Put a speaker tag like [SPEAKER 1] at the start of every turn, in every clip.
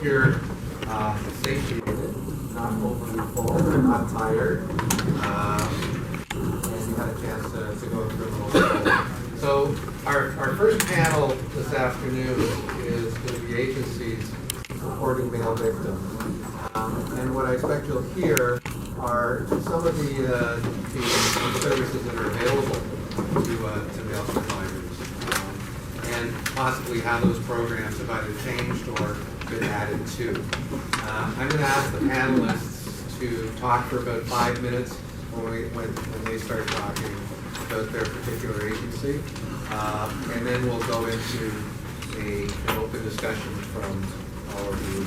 [SPEAKER 1] hope you're satiated, not overly full, not tired, and you had a chance to go through a little bit. So our first panel this afternoon is going to be agencies supporting male victims. And what I expect you'll hear are some of the services that are available to male survivors, and possibly how those programs have either changed or been added to. I'm going to ask the panelists to talk for about 5 minutes when they start talking about their particular agency, and then we'll go into an open discussion from all of you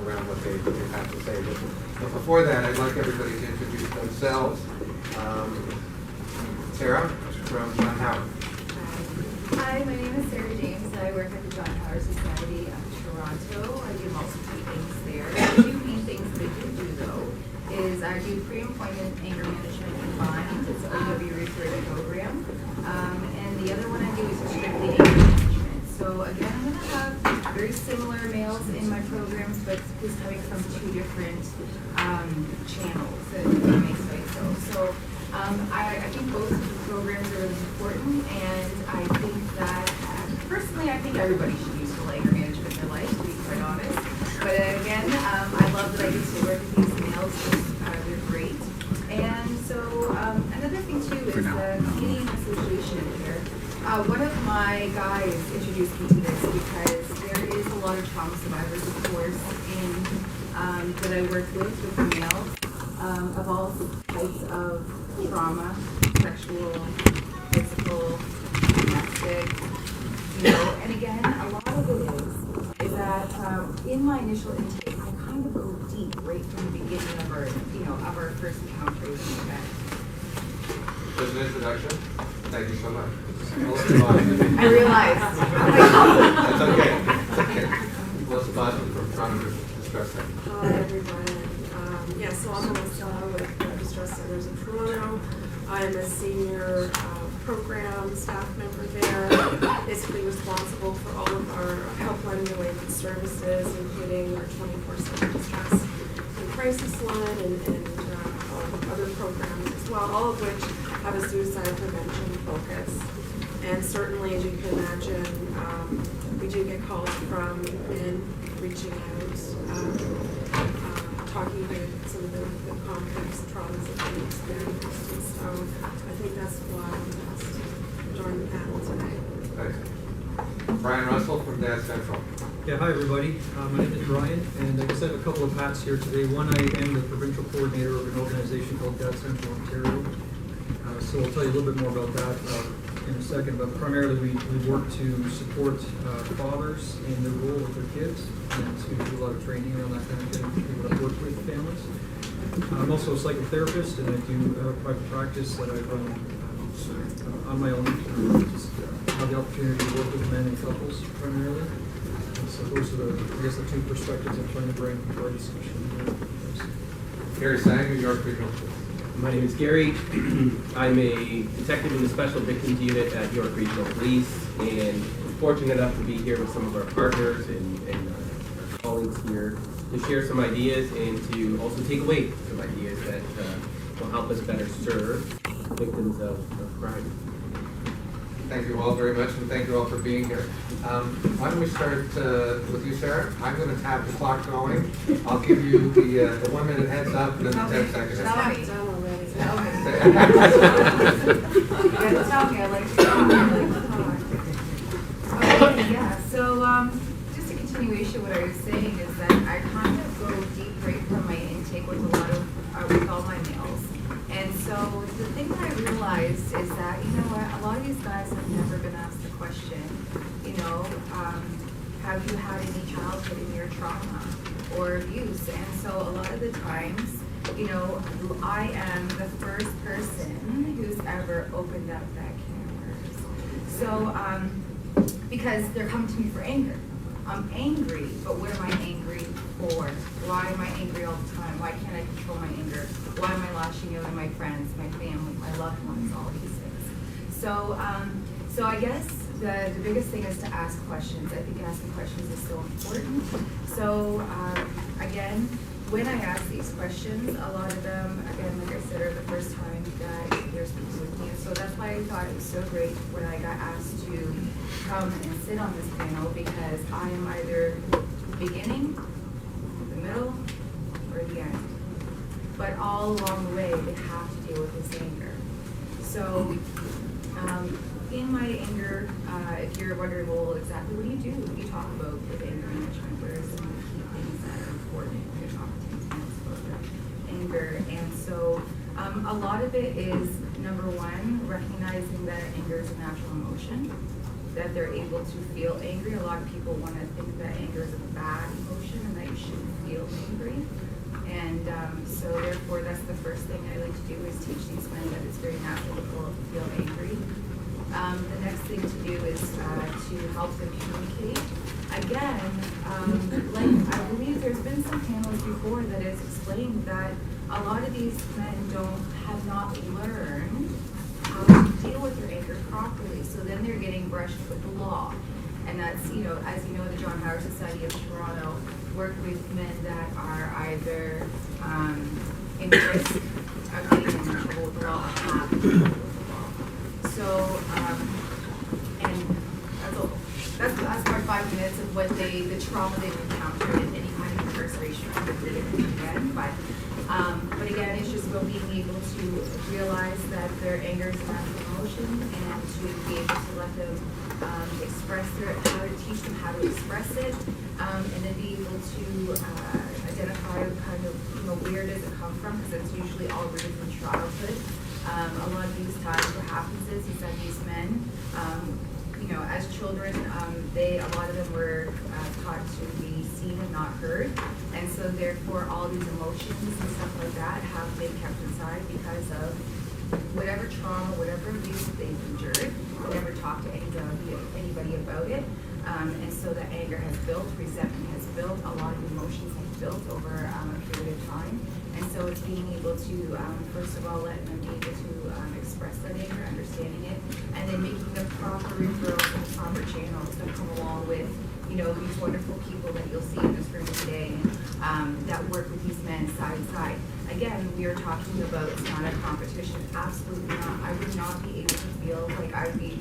[SPEAKER 1] around what they have to say. But before that, I'd like everybody to introduce themselves. Sarah from John Howard.
[SPEAKER 2] Hi, my name is Sarah James. I work at the John Howard Society of Toronto. I do multiple things there. The two main things that I do though is I do pre-employment anger management combined. It's an OW referred program. And the other one I do is strictly anger management. So again, I'm going to have very similar males in my programs, but it's coming from two different channels, if that makes sense. So I think both of the programs are really important, and I think that, personally, I think everybody should use full anger management in their life, to be quite honest. But again, I love that I get to work with these males. They're great. And so another thing, too, is the Canadian Association here. One of my guys introduced me to this because there is a lot of trauma survivors, of course, that I work with the males of all types of trauma, sexual, physical, domestic, and again, a lot of it is that in my initial intake, I kind of go deep right from the beginning of our first encounter with the event.
[SPEAKER 1] As an introduction, thank you so much.
[SPEAKER 2] I realized.
[SPEAKER 1] It's okay. Melissa Bosman from Toronto Distress Center.
[SPEAKER 3] Hi, everyone. So I'm Melissa with Distress Centers in Toronto. I'm a senior program staff member there, basically responsible for all of our helpline-related services, including our 24/7 distress and crisis line and other programs as well, all of which have a suicide prevention focus. And certainly, as you can imagine, we do get calls from men reaching out, talking about some of the complex traumas that they experienced. And so I think that's why I'm asked to join the panel today.
[SPEAKER 1] Thanks. Brian Russell from Dad Central.
[SPEAKER 4] Yeah, hi everybody. My name is Brian, and I guess I have a couple of hats here today. One, I am the Provincial Coordinator of an organization called Dad Central Ontario. So I'll tell you a little bit more about that in a second, but primarily we work to support fathers in their role with their kids, and to do a lot of training around that kind of thing for people that work with families. I'm also a psychotherapist, and I do have a private practice that I run on my own. Just have the opportunity to work with men and couples primarily. And so those are the two perspectives I'm trying to bring to our discussion here.
[SPEAKER 1] Gary Sang, New York Regional Police.
[SPEAKER 5] My name is Gary. I'm a detective in the Special Victims Unit at New York Regional Police, and fortunate enough to be here with some of our partners and our colleagues here to share some ideas and to also take away some ideas that will help us better serve victims of crime.
[SPEAKER 1] Thank you all very much, and thank you all for being here. Why don't we start with you, Sarah? I'm going to tap the clock going. I'll give you the 1 minute heads up and then the 10 seconds.
[SPEAKER 2] Tell me.
[SPEAKER 3] Done already.
[SPEAKER 2] Tell me. Tell me. I like to talk. Okay, yeah. So just a continuation of what I was saying is that I kind of go deep right from my intake with a lot of with all my males. And so the thing that I realized is that, a lot of these guys have never been asked the question, have you had any childhood in your trauma or abuse? And so a lot of the times, I am the first person who's ever opened up that can of worms. So, because they're coming to me for anger. I'm angry, but what am I angry for? Why am I angry all the time? Why can't I control my anger? Why am I lashing out at my friends, my family, my loved ones, all these things? So I guess the biggest thing is to ask questions. I think asking questions is so important. So again, when I ask these questions, a lot of them, again, like I said, are the first time that they're speaking with me. So that's why I thought it was so great when I got asked to come and sit on this panel, because I am either the beginning, the middle, or the end. But all along the way, they have to deal with this anger. So in my anger, if you're wondering, well, exactly what do? We talk about with anger management, what are some of the key things that are important when you're talking to students about anger. And so a lot of it is, number one, recognizing that anger is a natural emotion, that they're able to feel angry. A lot of people want to think that anger is a bad emotion and that you shouldn't feel angry. And so therefore, that's the first thing I like to do is teach these men that it's very natural to feel angry. The next thing to do is to help them communicate. Again, like I believe there's been some panels before that has explained that a lot of these men have not learned how to deal with their anger properly. So then they're getting brushed with the law. And that's, you know, as you know, the John Howard Society of Toronto work with men that are either in risk of getting in trouble with the law or have been in trouble with the law. So, and that's the last part, 5 minutes of what the trauma they've encountered in any kind of incarceration or again. But again, it's just about being able to realize that their anger is a natural emotion and to be able to let them express how to teach them how to express it, and then be able to identify kind of, you know, where does it come from, because it's usually all rooted in childhood. A lot of these times what happens is that these men, you know, as children, a lot of them were taught to be seen and not heard, and so therefore all these emotions and stuff like that have been kept inside because of whatever trauma, whatever abuse that they've endured. They never talked to anybody about it, and so the anger has built, resentment has built, a lot of emotions have built over a period of time, and so it's being able to, first of all, let them be able to express that anger, understanding it, and then making the proper referrals and the proper channels that come along with, you know, these wonderful people that you'll see in this room today, that work with these men side by side. Again, we are talking about it's not a competition. Absolutely not. I would not be able to feel like I would be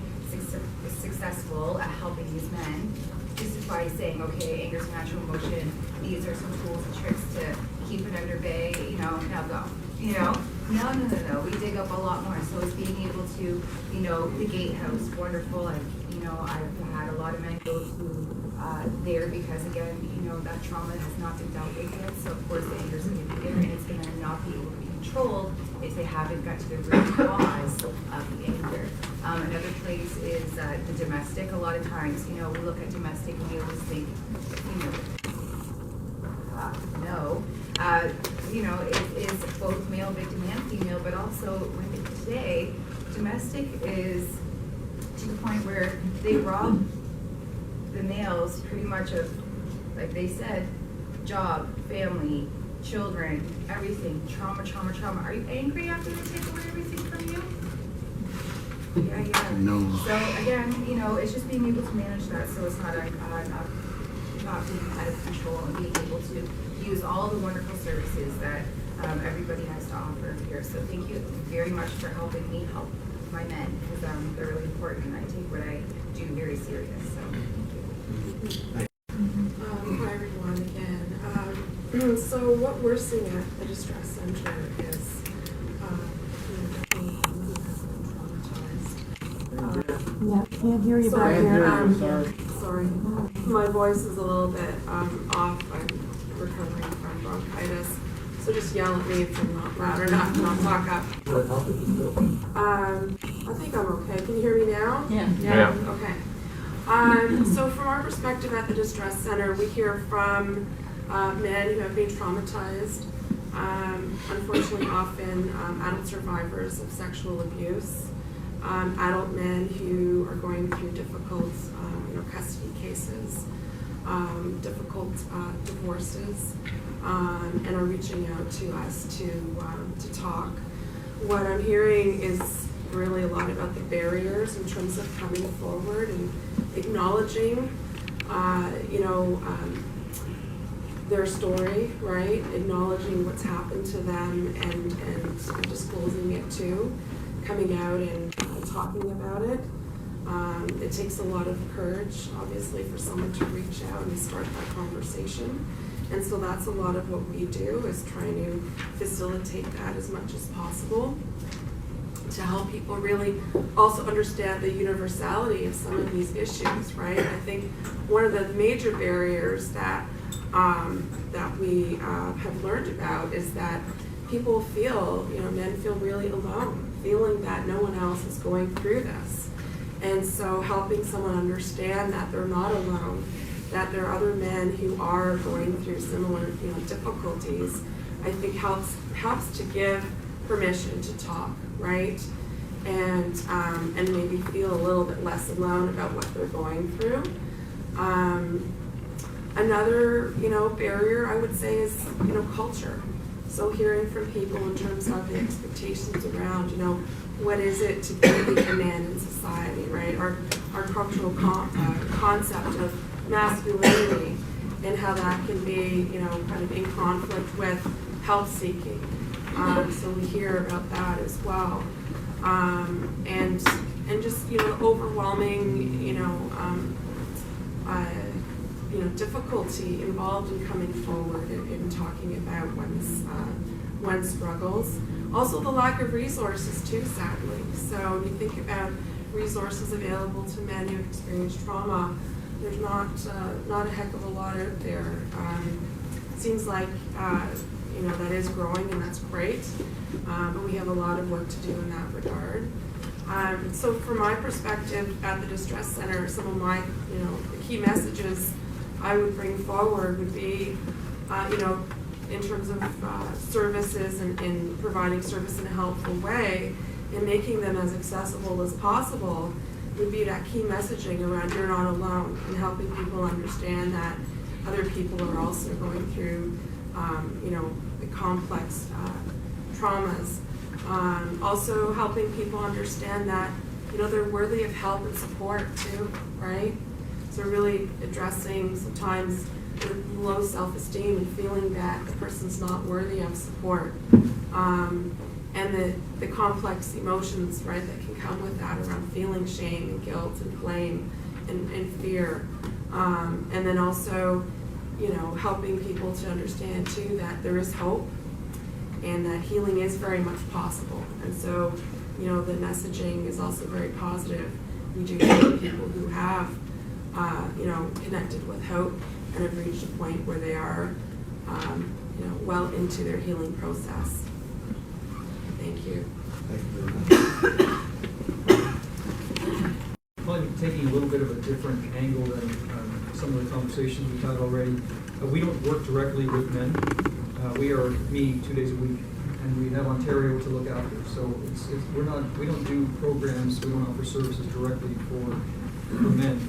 [SPEAKER 2] successful at helping these men just by saying, okay, anger is a natural emotion. These are some tools and tricks to keep it under bay. You know, now go. You know, no. We dig up a lot more. So it's being able to, you know, the gatehouse, wonderful. I've had a lot of men go through there because, again, you know, that trauma has not been dealt with yet. So of course the anger is going to be there, and it's going to not be able to be controlled if they haven't got to the root cause of the anger. Another place is the domestic. A lot of times, you know, we look at domestic and we always think, you know, you know, it is both male victim and female, but also today, domestic is to the point where they rob the males pretty much of, like they said, job, family, children, everything, trauma. Are you angry after they take away everything from you? Yeah.
[SPEAKER 6] No.
[SPEAKER 2] So again, you know, it's just being able to manage that so it's not being out of control, and being able to use all the wonderful services that everybody has to offer here. So thank you very much for helping me help my men, because they're really important. I take what I do very serious. So thank you.
[SPEAKER 3] Hi everyone again. So what we're seeing at the Distress Center is definitely somebody has been traumatized.
[SPEAKER 7] Yeah, can't hear you back here.
[SPEAKER 3] Sorry. My voice is a little bit off. I'm recovering from bronchitis. So just yell at me if I'm not loud or not talk up. I think I'm okay. Can you hear me now?
[SPEAKER 7] Yeah.
[SPEAKER 3] Okay. So from our perspective at the Distress Center, we hear from men who have been traumatized, unfortunately often adult survivors of sexual abuse, adult men who are going through difficult custody cases, difficult divorces, and are reaching out to us to talk. What I'm hearing is really a lot about the barriers in terms of coming forward and acknowledging, their story, right? Acknowledging what's happened to them and disclosing it too, coming out and talking about it. It takes a lot of courage, obviously, for someone to reach out and start that conversation. And so that's a lot of what we do, is trying to facilitate that as much as possible to help people really also understand the universality of some of these issues, right? I think one of the major barriers that we have learned about is that people feel, men feel really alone, feeling that no one else is going through this. And so helping someone understand that they're not alone, that there are other men who are going through similar, difficulties, I think helps to give permission to talk, right? And maybe feel a little bit less alone about what they're going through. Another, barrier I would say is, culture. So hearing from people in terms of the expectations around, what is it to be a man in society, right? Our cultural concept of masculinity and how that can be, kind of in conflict with help seeking. So we hear about that as well. And just, overwhelming, difficulty involved in coming forward and talking about one's struggles. Also the lack of resources too, sadly. So when you think about resources available to men who have experienced trauma, there's not a heck of a lot out there. Seems like that is growing, and that's great, but we have a lot of work to do in that regard. So from my perspective at the Distress Center, some of my the key messages I would bring forward would be in terms of services and providing service in a helpful way and making them as accessible as possible would be that key messaging around you're not alone, and helping people understand that other people are also going through the complex traumas. Also helping people understand that they're worthy of help and support too, right? So really addressing sometimes the low self-esteem and feeling that the person's not worthy of support, and the complex emotions, right, that can come with that around feeling shame and guilt and blame and fear, and then also helping people to understand too that there is hope and that healing is very much possible. And so the messaging is also very positive. We do have people who have connected with hope and have reached a point where they are well into their healing process. Thank you.
[SPEAKER 1] Thank you very much.
[SPEAKER 4] Probably taking a little bit of a different angle than some of the conversations we've had already. We don't work directly with men. We are me 2 days a week, and we have Ontario to look after. So we don't do programs, we don't offer services directly for men.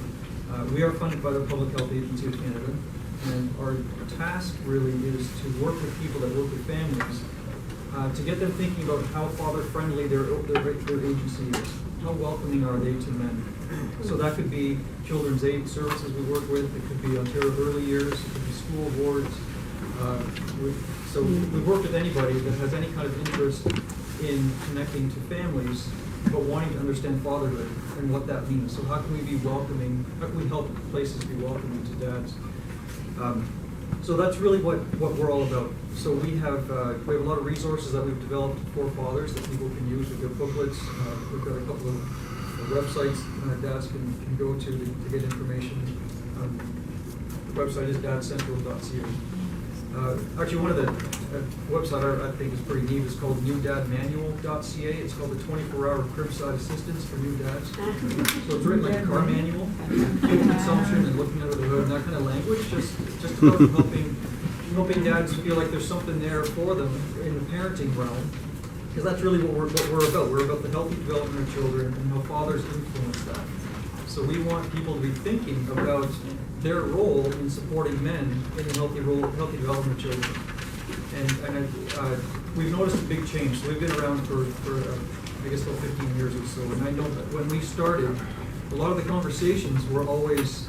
[SPEAKER 4] We are funded by the Public Health Agency of Canada, and our task really is to work with people that work with families to get them thinking about how father-friendly their agency is. How welcoming are they to men? So that could be children's aid services we work with, it could be Ontario Early Years, it could be school boards. So we work with anybody that has any kind of interest in connecting to families, but wanting to understand fatherhood and what that means. So how can we be welcoming, how can we help places be welcoming to dads? So that's really what we're all about. So we have a lot of resources that we've developed for fathers that people can use. We've got booklets, we've got a couple of websites dads can go to get information. The website is dadcentral.ca. Actually, one of the website I think is pretty neat is called newdadmanual.ca. It's called the 24-hour curbside assistance for new dads. So it's written like a car manual, fuel consumption and looking under the hood and that kind of language. Just about helping dads feel like there's something there for them in the parenting realm, because that's really what we're about. We're about the healthy development of children and how fathers influence that. So we want people to be thinking about their role in supporting men in the healthy development of children. And we've noticed a big change. So we've been around for I guess about 15 years or so. And I know that when we started, a lot of the conversations were always,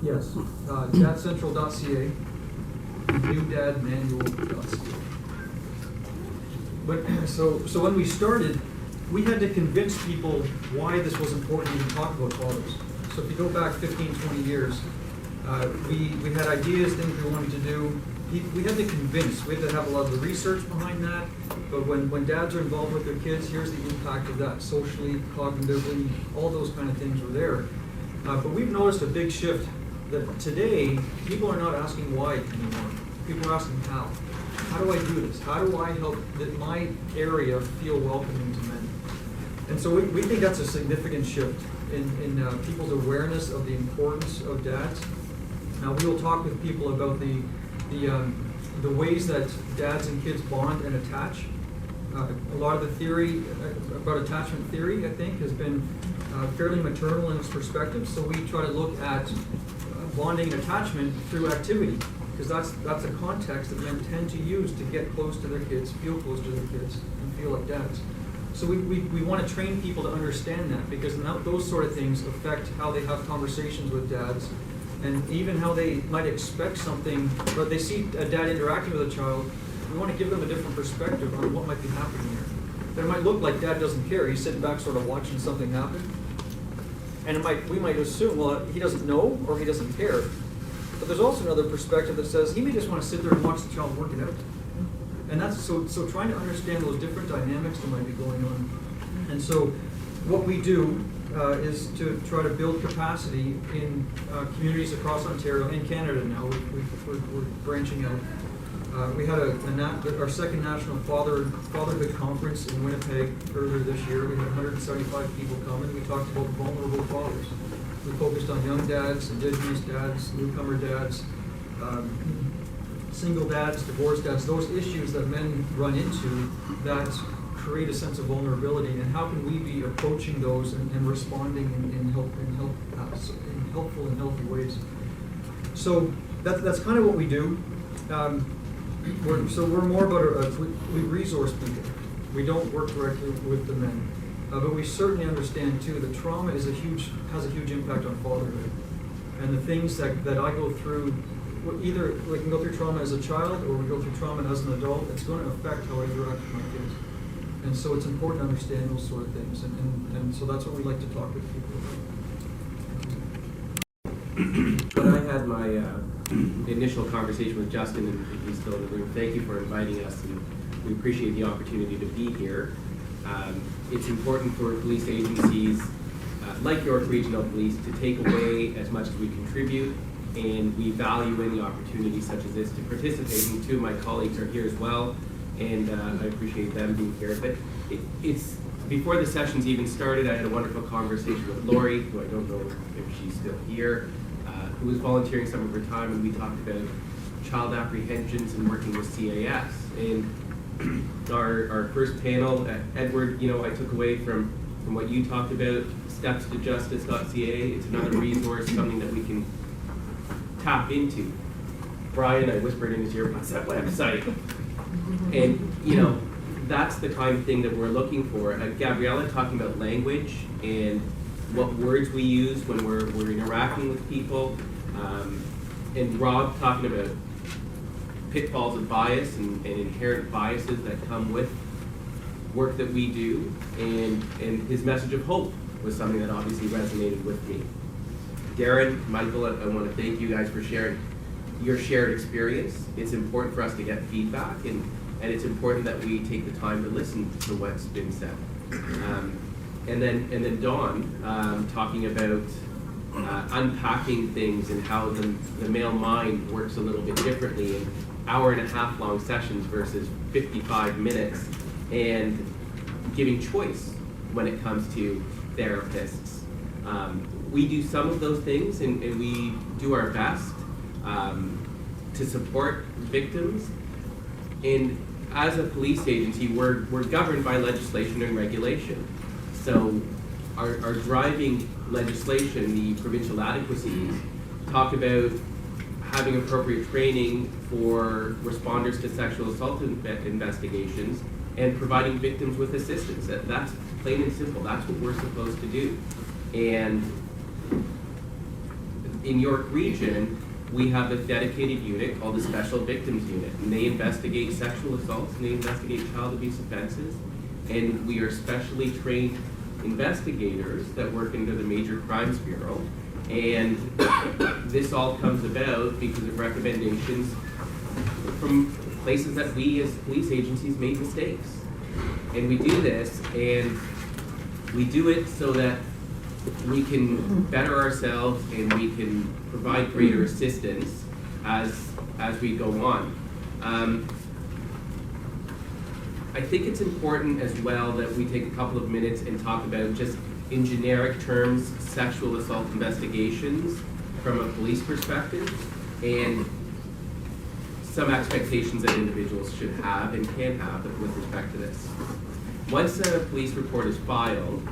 [SPEAKER 4] yes, dadcentral.ca, newdadmanual.ca. But so when we started, we had to convince people why this was important to talk about fathers. So if you go back 15, 20 years, we had ideas, things we wanted to do. We had to convince, we had to have a lot of the research behind that, but when dads are involved with their kids, here's the impact of that, socially, cognitively, all those kind of things were there. But we've noticed a big shift that today, people are not asking why anymore. People are asking how. How do I do this? How do I help that my area feel welcoming to men? And so we think that's a significant shift in people's awareness of the importance of dads. Now we will talk with people about the ways that dads and kids bond and attach. A lot of the theory about attachment theory, I think, has been fairly maternal in its perspective. So we try to look at bonding and attachment through activity, because that's a context that men tend to use to get close to their kids, feel close to their kids, and feel like dads. So we want to train people to understand that, because now those sort of things affect how they have conversations with dads, and even how they might expect something, but they see a dad interacting with a child. We want to give them a different perspective on what might be happening here. It might look like dad doesn't care. He's sitting back sort of watching something happen. And we might assume, well, he doesn't know or he doesn't care. But there's also another perspective that says he may just want to sit there and watch the child work it out. And that's so trying to understand those different dynamics that might be going on. And so what we do is to try to build capacity in communities across Ontario and Canada now. We're branching out. We had our second national fatherhood conference in Winnipeg earlier this year. We had 175 people come, and we talked about vulnerable fathers. We focused on young dads, Indigenous dads, newcomer dads, single dads, divorced dads, those issues that men run into that create a sense of vulnerability, and how can we be approaching those and responding in helpful and healthy ways. So that's kind of what we do. We're more about we resource people. We don't work directly with the men, but we certainly understand too that trauma has a huge impact on fatherhood, and the things that I go through. Either we can go through trauma as a child, or we go through trauma as an adult. It's going to affect how I interact with my kids, and so it's important to understand those sort of things, and so that's what we like to talk with people about.
[SPEAKER 5] When I had my initial conversation with Justin, and he's still in the room, thank you for inviting us, and we appreciate the opportunity to be here. It's important for police agencies like York Regional Police to take away as much as we contribute, and we value any opportunities such as this to participate. And two of my colleagues are here as well, and I appreciate them being here. But it's before the sessions even started, I had a wonderful conversation with Lori, who I don't know if she's still here, who was volunteering some of her time, and we talked about child apprehensions and working with CAS. And our first panel, Edward, I took away from what you talked about, stepstojustice.ca. It's another resource, something that we can tap into. Brian, I whispered in his ear, what's that website? And that's the kind of thing that we're looking for. Gabriella talking about language and what words we use when we're interacting with people, and Rob talking about pitfalls of bias and inherent biases that come with work that we do, and his message of hope was something that obviously resonated with me. Darren, Michael, I want to thank you guys for sharing your shared experience. It's important for us to get feedback, and it's important that we take the time to listen to what's been said. And then Dawn talking about unpacking things and how the male mind works a little bit differently in hour-and-a-half long sessions versus 55 minutes, and giving choice when it comes to therapists. We do some of those things, and we do our best to support victims. And as a police agency, we're governed by legislation and regulation. So our driving legislation, the provincial advocacies, talk about having appropriate training for responders to sexual assault investigations, and providing victims with assistance. That's plain and simple. That's what we're supposed to do. And in York Region, we have a dedicated unit called the Special Victims Unit, and they investigate sexual assaults and they investigate child abuse offenses. And we are specially trained investigators that work under the Major Crimes Bureau. And this all comes about because of recommendations from places that we as police agencies made mistakes. And we do this, and we do it so that we can better ourselves and we can provide greater assistance as we go on. I think it's important as well that we take a couple of minutes and talk about, just in generic terms, sexual assault investigations from a police perspective, and some expectations that individuals should have and can have with respect to this. Once a police report is filed,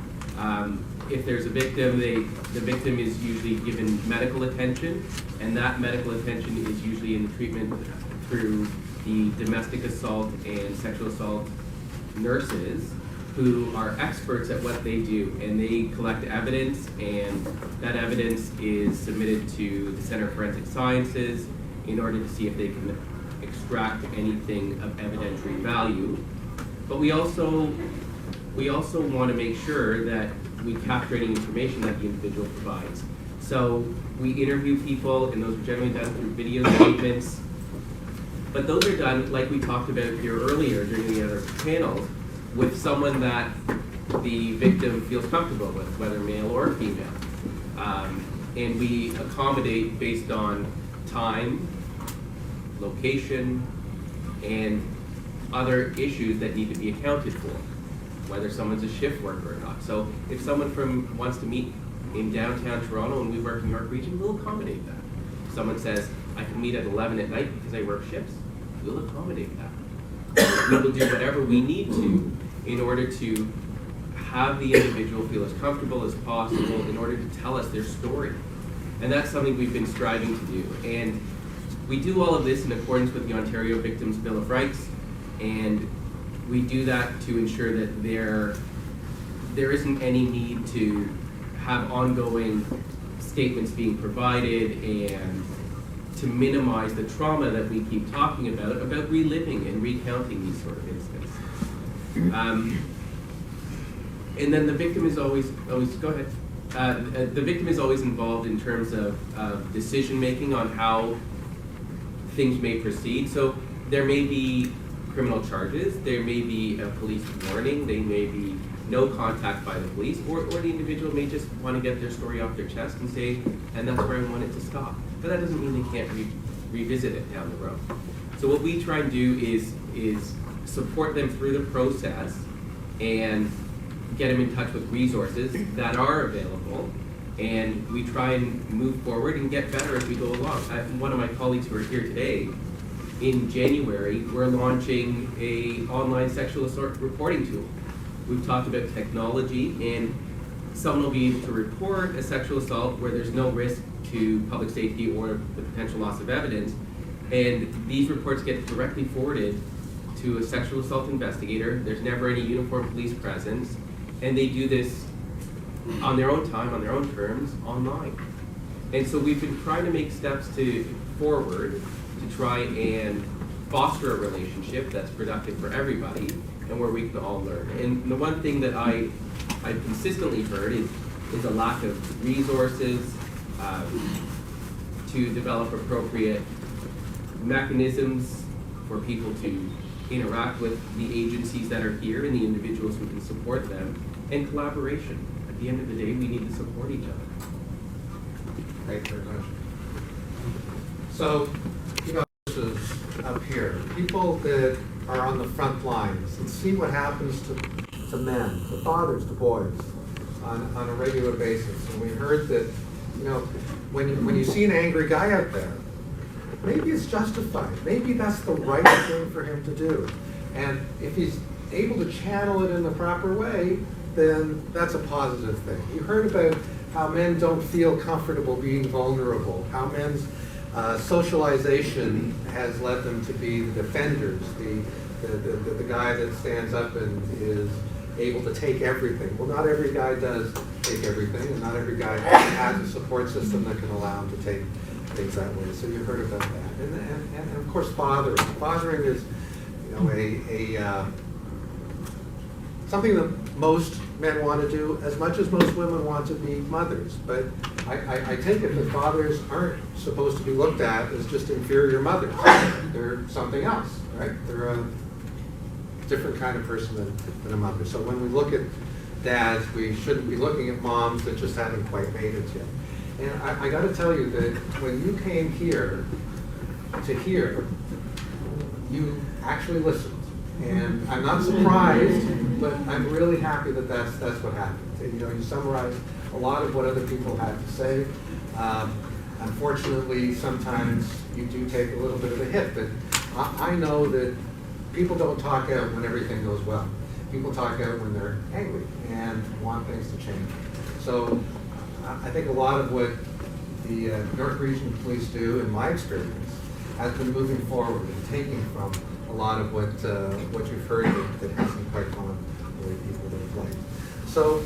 [SPEAKER 5] if there's a victim, the victim is usually given medical attention, and that medical attention is usually in the treatment through the domestic assault and sexual assault nurses, who are experts at what they do, and they collect evidence, and that evidence is submitted to the Center of Forensic Sciences in order to see if they can extract anything of evidentiary value. But we also want to make sure that we capture any information that the individual provides. So we interview people, and those are generally done through video statements. But those are done, like we talked about here earlier during the other panels, with someone that the victim feels comfortable with, whether male or female. And we accommodate based on time, location, and other issues that need to be accounted for, whether someone's a shift worker or not. So if someone wants to meet in downtown Toronto and we work in York Region, we'll accommodate that. If someone says, I can meet at 11 at night because I work shifts, we'll accommodate that. We will do whatever we need to in order to have the individual feel as comfortable as possible in order to tell us their story. And that's something we've been striving to do. And we do all of this in accordance with the Ontario Victims' Bill of Rights, and we do that to ensure that there isn't any need to have ongoing statements being provided and to minimize the trauma that we keep talking about reliving and recounting these sort of incidents. And then the victim is always go ahead. The victim is always involved in terms of decision making on how things may proceed. So there may be criminal charges, there may be a police warning, they may be no contact by the police, or the individual may just want to get their story off their chest and say, and that's where I want it to stop. But that doesn't mean they can't revisit it down the road. So what we try and do is support them through the process and get them in touch with resources that are available, and we try and move forward and get better as we go along. One of my colleagues who are here today, in January, we're launching a online sexual assault reporting tool. We've talked about technology, and someone will be able to report a sexual assault where there's no risk to public safety or the potential loss of evidence, and these reports get directly forwarded to a sexual assault investigator. There's never any uniformed police presence, and they do this on their own time, on their own terms, online. And so we've been trying to make steps forward to try and foster a relationship that's productive for everybody and where we can all learn. And the one thing that I've consistently heard is a lack of resources to develop appropriate mechanisms for people to interact with the agencies that are here and the individuals who can support them, and collaboration. At the end of the day, we need to support each other.
[SPEAKER 1] Thank you very much. So, this is up here. People that are on the front lines and see what happens to men, to fathers, to boys on a regular basis. And we heard that, when you see an angry guy out there, maybe it's justified. Maybe that's the right thing for him to do. And if he's able to channel it in the proper way, then that's a positive thing. You heard about how men don't feel comfortable being vulnerable, how men's socialization has led them to be the defenders, the guy that stands up and is able to take everything. Well, not every guy does take everything, and not every guy has a support system that can allow him to take things that way. So you heard about that. And of course, fathering. Fathering is, something that most men want to do as much as most women want to be mothers. But I take it that fathers aren't supposed to be looked at as just inferior mothers. They're something else, right? They're a different kind of person than a mother. So when we look at dads, we shouldn't be looking at moms that just haven't quite made it yet. And I got to tell you that when you came here to hear, you actually listened. And I'm not surprised, but I'm really happy that that's what happened. You summarized a lot of what other people had to say. Unfortunately, sometimes you do take a little bit of a hit, but I know that people don't talk out when everything goes well. People talk out when they're angry and want things to change. So I think a lot of what the North Region Police do, in my experience, has been moving forward and taking from a lot of what you've heard that hasn't quite gone the way people would have liked. So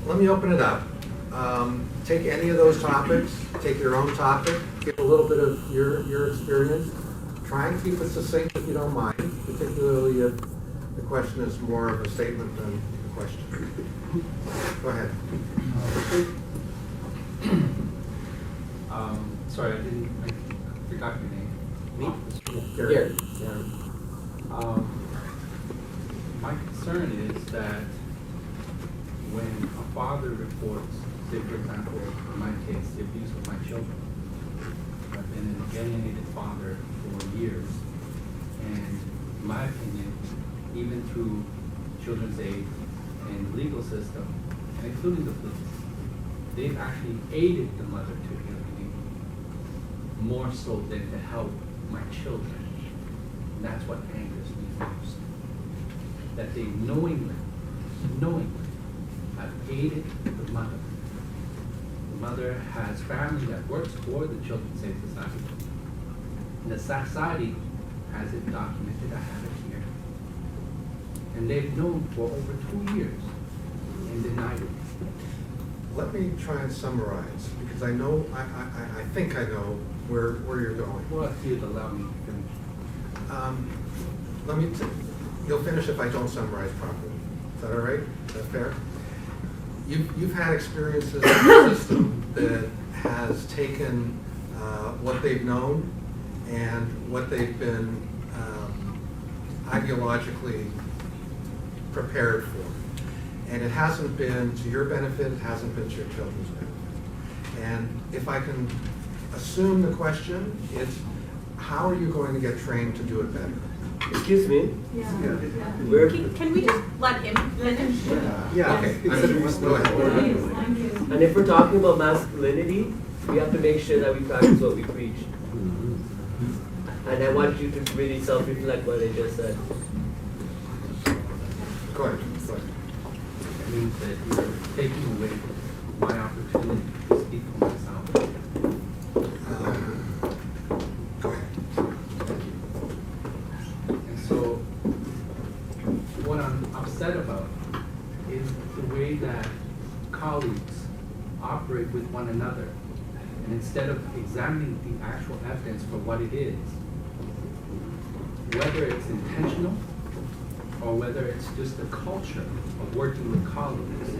[SPEAKER 1] let me open it up. Take any of those topics, take your own topic, give a little bit of your experience. Try and keep it succinct if you don't mind, particularly if the question is more of a statement than a question. Go ahead.
[SPEAKER 6] Sorry, I forgot your name.
[SPEAKER 5] Me?
[SPEAKER 1] Gary.
[SPEAKER 6] My concern is that when a father reports, say for example, in my case, the abuse of my children, I've been an alienated father for years, and in my opinion, even through Children's Aid and the legal system, and including the police, they've actually aided the mother to intervene more so than to help my children. And that's what angers me most. That they knowingly have aided the mother. The mother has family that works for the Children's Aid Society. And the society has it documented. I have it here. And they've known for over 2 years and denied it.
[SPEAKER 1] Let me try and summarize, because I know, I think I know where you're going.
[SPEAKER 6] Well, if you'd allow me to finish.
[SPEAKER 1] You'll finish if I don't summarize properly. Is that all right? Is that fair? You've had experiences in the system that has taken what they've known and what they've been ideologically prepared for. And it hasn't been to your benefit, it hasn't been to your children's benefit. And if I can assume the question, it's how are you going to get trained to do it better?
[SPEAKER 8] Excuse me?
[SPEAKER 7] Can we just let him finish?
[SPEAKER 1] Yeah, okay. Go ahead.
[SPEAKER 8] And if we're talking about masculinity, we have to make sure that we practice what we preach. And I want you to really self-reflect what I just said.
[SPEAKER 1] Go ahead.
[SPEAKER 6] It means that you're taking away my opportunity to speak for myself.
[SPEAKER 1] Go ahead.
[SPEAKER 6] And so, what I'm upset about is the way that colleagues operate with one another. And instead of examining the actual evidence for what it is, whether it's intentional or whether it's just the culture of working with colleagues.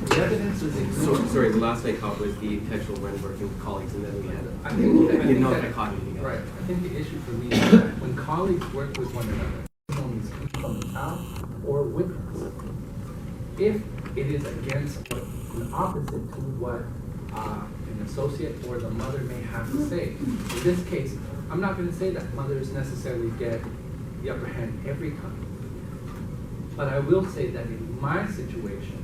[SPEAKER 6] The evidence is ignored.
[SPEAKER 5] Sorry, the last I caught was the intentional when working with colleagues, and then we had
[SPEAKER 6] I think
[SPEAKER 5] I caught anything else.
[SPEAKER 6] right. I think the issue for me is that when colleagues work with one another, someone's from the town or witness, if it is against an opposite to what an associate or the mother may have to say. In this case, I'm not going to say that mothers necessarily get the upper hand every time. But I will say that in my situation,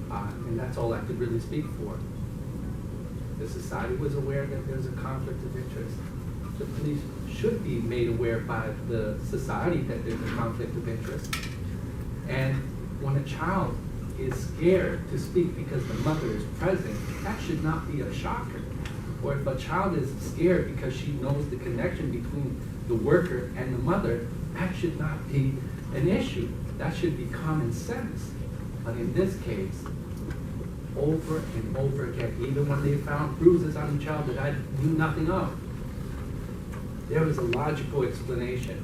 [SPEAKER 6] and that's all I could really speak for, the society was aware that there's a conflict of interest. The police should be made aware by the society that there's a conflict of interest. And when a child is scared to speak because the mother is present, that should not be a shocker. Or if a child is scared because she knows the connection between the worker and the mother, that should not be an issue. That should be common sense. But in this case, over and over again, even when they found bruises on the child that I knew nothing of, there was a logical explanation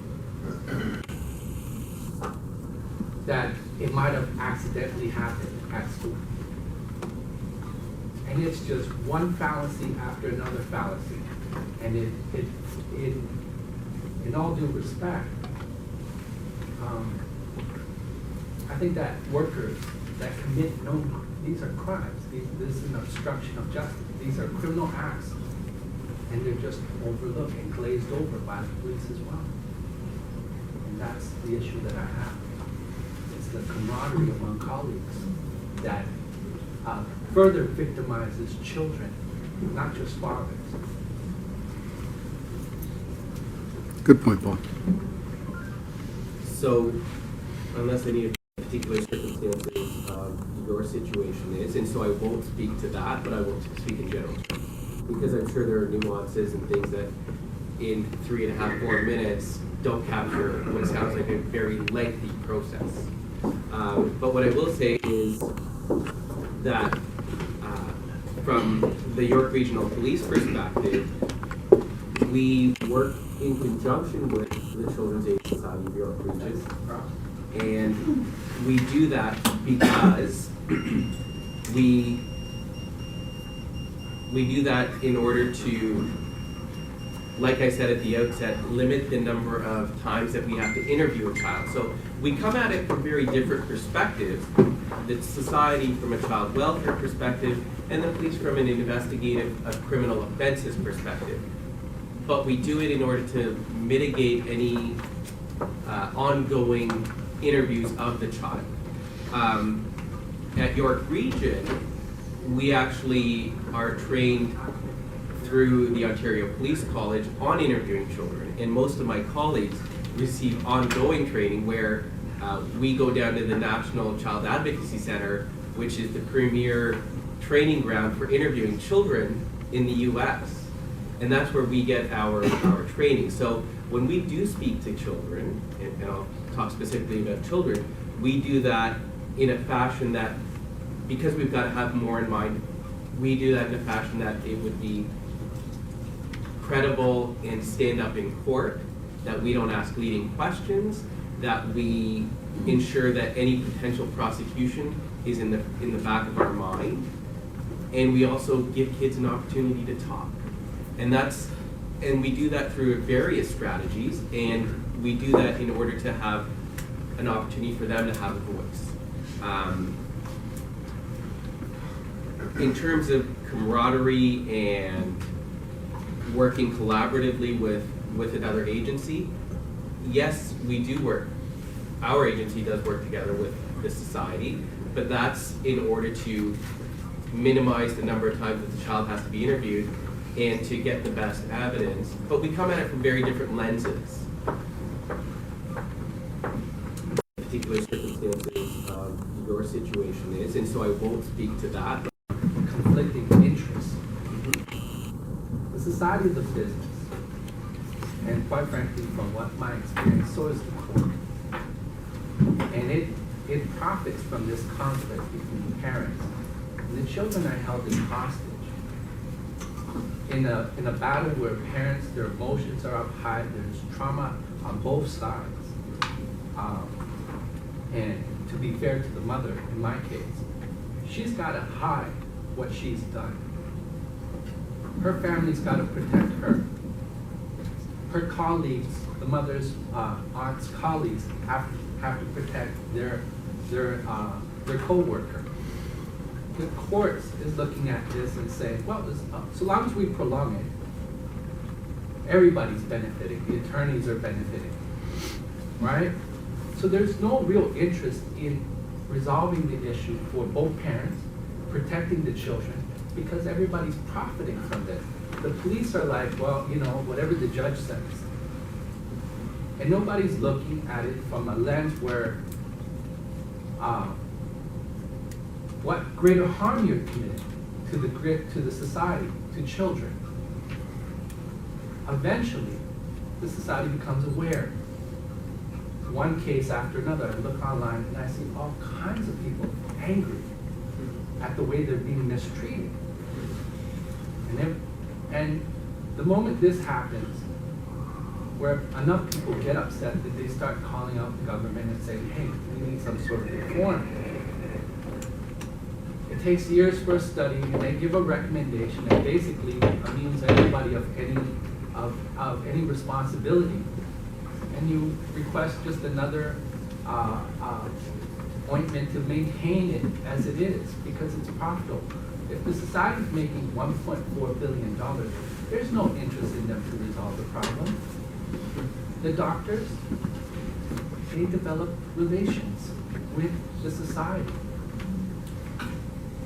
[SPEAKER 6] that it might have accidentally happened at school. And it's just one fallacy after another fallacy. And in all due respect, I think that workers that commit these are crimes. This is an obstruction of justice. These are criminal acts. And they're just overlooked and glazed over by the police as well. And that's the issue that I have. It's the camaraderie among colleagues that further victimizes children, not just fathers.
[SPEAKER 9] Good point, Paul.
[SPEAKER 5] So, unless any particular circumstances your situation is, and so I won't speak to that, but I will speak in general. Because I'm sure there are nuances and things that in 3.5, 4 minutes don't capture what sounds like a very lengthy process. But what I will say is that from the York Regional Police perspective, we work in conjunction with the Children's Aid Society of York Region. And we do that because we do that in order to, like I said at the outset, limit the number of times that we have to interview a child. So we come at it from very different perspectives. The society from a child welfare perspective, and the police from an investigative criminal offenses perspective. But we do it in order to mitigate any ongoing interviews of the child. At York Region, we actually are trained through the Ontario Police College on interviewing children, and most of my colleagues receive ongoing training where we go down to the National Child Advocacy Center, which is the premier training ground for interviewing children in the US. And that's where we get our training. So when we do speak to children, and I'll talk specifically about children, we do that in a fashion that, because we've got to have more in mind, we do that in a fashion that it would be credible and stand up in court, that we don't ask leading questions, that we ensure that any potential prosecution is in the back of our mind, and we also give kids an opportunity to talk. And we do that through various strategies, and we do that in order to have an opportunity for them to have a voice. In terms of camaraderie and working collaboratively with another agency, yes, we do work. Our agency does work together with the society, but that's in order to minimize the number of times that the child has to be interviewed and to get the best evidence. But we come at it from very different lenses. Particular circumstances your situation is, and so I won't speak to that.
[SPEAKER 6] Conflicting interests. The society is a business. And quite frankly, from what my experience, so is the court. And it profits from this conflict between parents. And the children are held in hostage in a battle where parents, their emotions are up high, there's trauma on both sides. And to be fair to the mother, in my case, she's got to hide what she's done. Her family's got to protect her. Her colleagues, the mother's aunt's colleagues, have to protect their co-worker. The courts is looking at this and saying, well, so long as we prolong it, everybody's benefiting. The attorneys are benefiting, right? So there's no real interest in resolving the issue for both parents, protecting the children, because everybody's profiting from this. The police are like, well, you know, whatever the judge says. And nobody's looking at it from a lens where what greater harm you're committing to the society, to children. Eventually, the society becomes aware. One case after another, I look online and I see all kinds of people angry at the way they're being mistreated. And the moment this happens, where enough people get upset that they start calling out the government and saying, hey, we need some sort of reform. It takes years for a study, and they give a recommendation that basically means anybody of any responsibility, and you request just another ointment to maintain it as it is because it's profitable. If the society is making $1.4 billion, there's no interest in them to resolve the problem. The doctors, they develop relations with the society.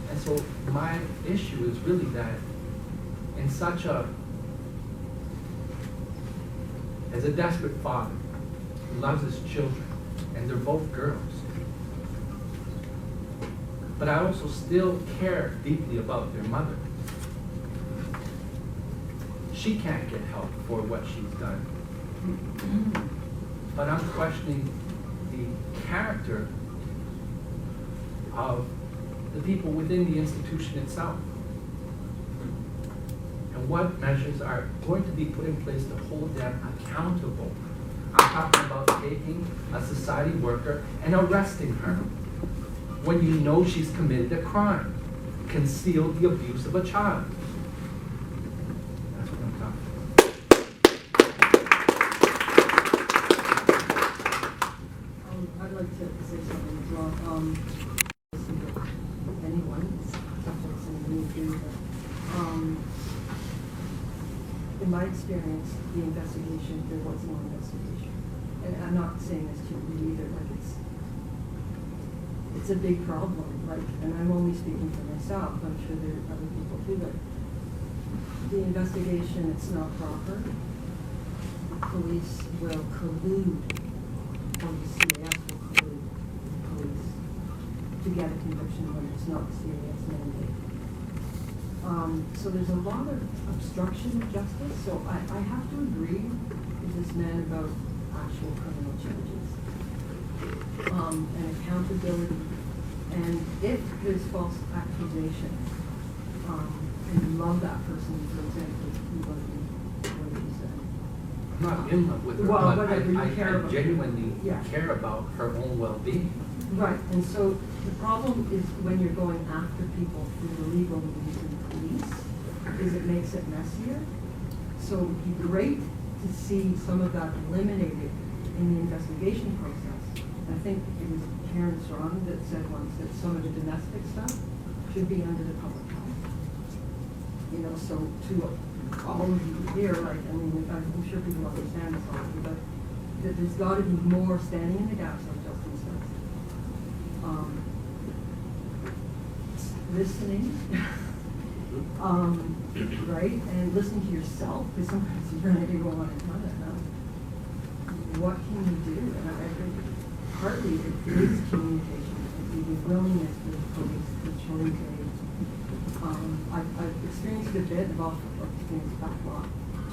[SPEAKER 6] And so my issue is really that in such as a desperate father who loves his children, and they're both girls, but I also still care deeply about their mother. She can't get help for what she's done. But I'm questioning the character of the people within the institution itself. And what measures are going to be put in place to hold them accountable. I'm talking about taking a society worker and arresting her when you know she's committed a crime, concealed the abuse of a child. That's what I'm talking about.
[SPEAKER 10] I'd like to say something as well. Anyone, it's tough to listen to me too, but in my experience, the investigation, there was no investigation. And I'm not saying this to you either, like it's a big problem, like, and I'm only speaking for myself, I'm sure there are other people too, but the investigation, it's not proper. The police will collude, or the CAS will collude with the police to get a conviction when it's not CAS mandate. So there's a lot of obstruction of justice, so I have to agree with this man about actual criminal charges. And accountability, and if there's false accusation, and you love that person, for example, you love me, what did you say?
[SPEAKER 6] I'm not in love with her,
[SPEAKER 10] Well,
[SPEAKER 6] but
[SPEAKER 10] whatever, you
[SPEAKER 6] I
[SPEAKER 10] care about her.
[SPEAKER 6] genuinely
[SPEAKER 10] Yeah.
[SPEAKER 6] care about her own well-being.
[SPEAKER 10] Right, and so the problem is when you're going after people through the legal means in the police, is it makes it messier. So it would be great to see some of that eliminated in the investigation process. I think it was Karen Strong that said once that some of the domestic stuff should be under the public health. You know, so to all of you here, like, I mean, I'm sure people understand this already, but that there's got to be more standing in the gaps, like Justin says. Listening, right, and listening to yourself, because sometimes you're going to go on and on and on. What can you do? And I think partly it is communication, the willingness for the police to join aid. I've experienced a bit of experienced backlog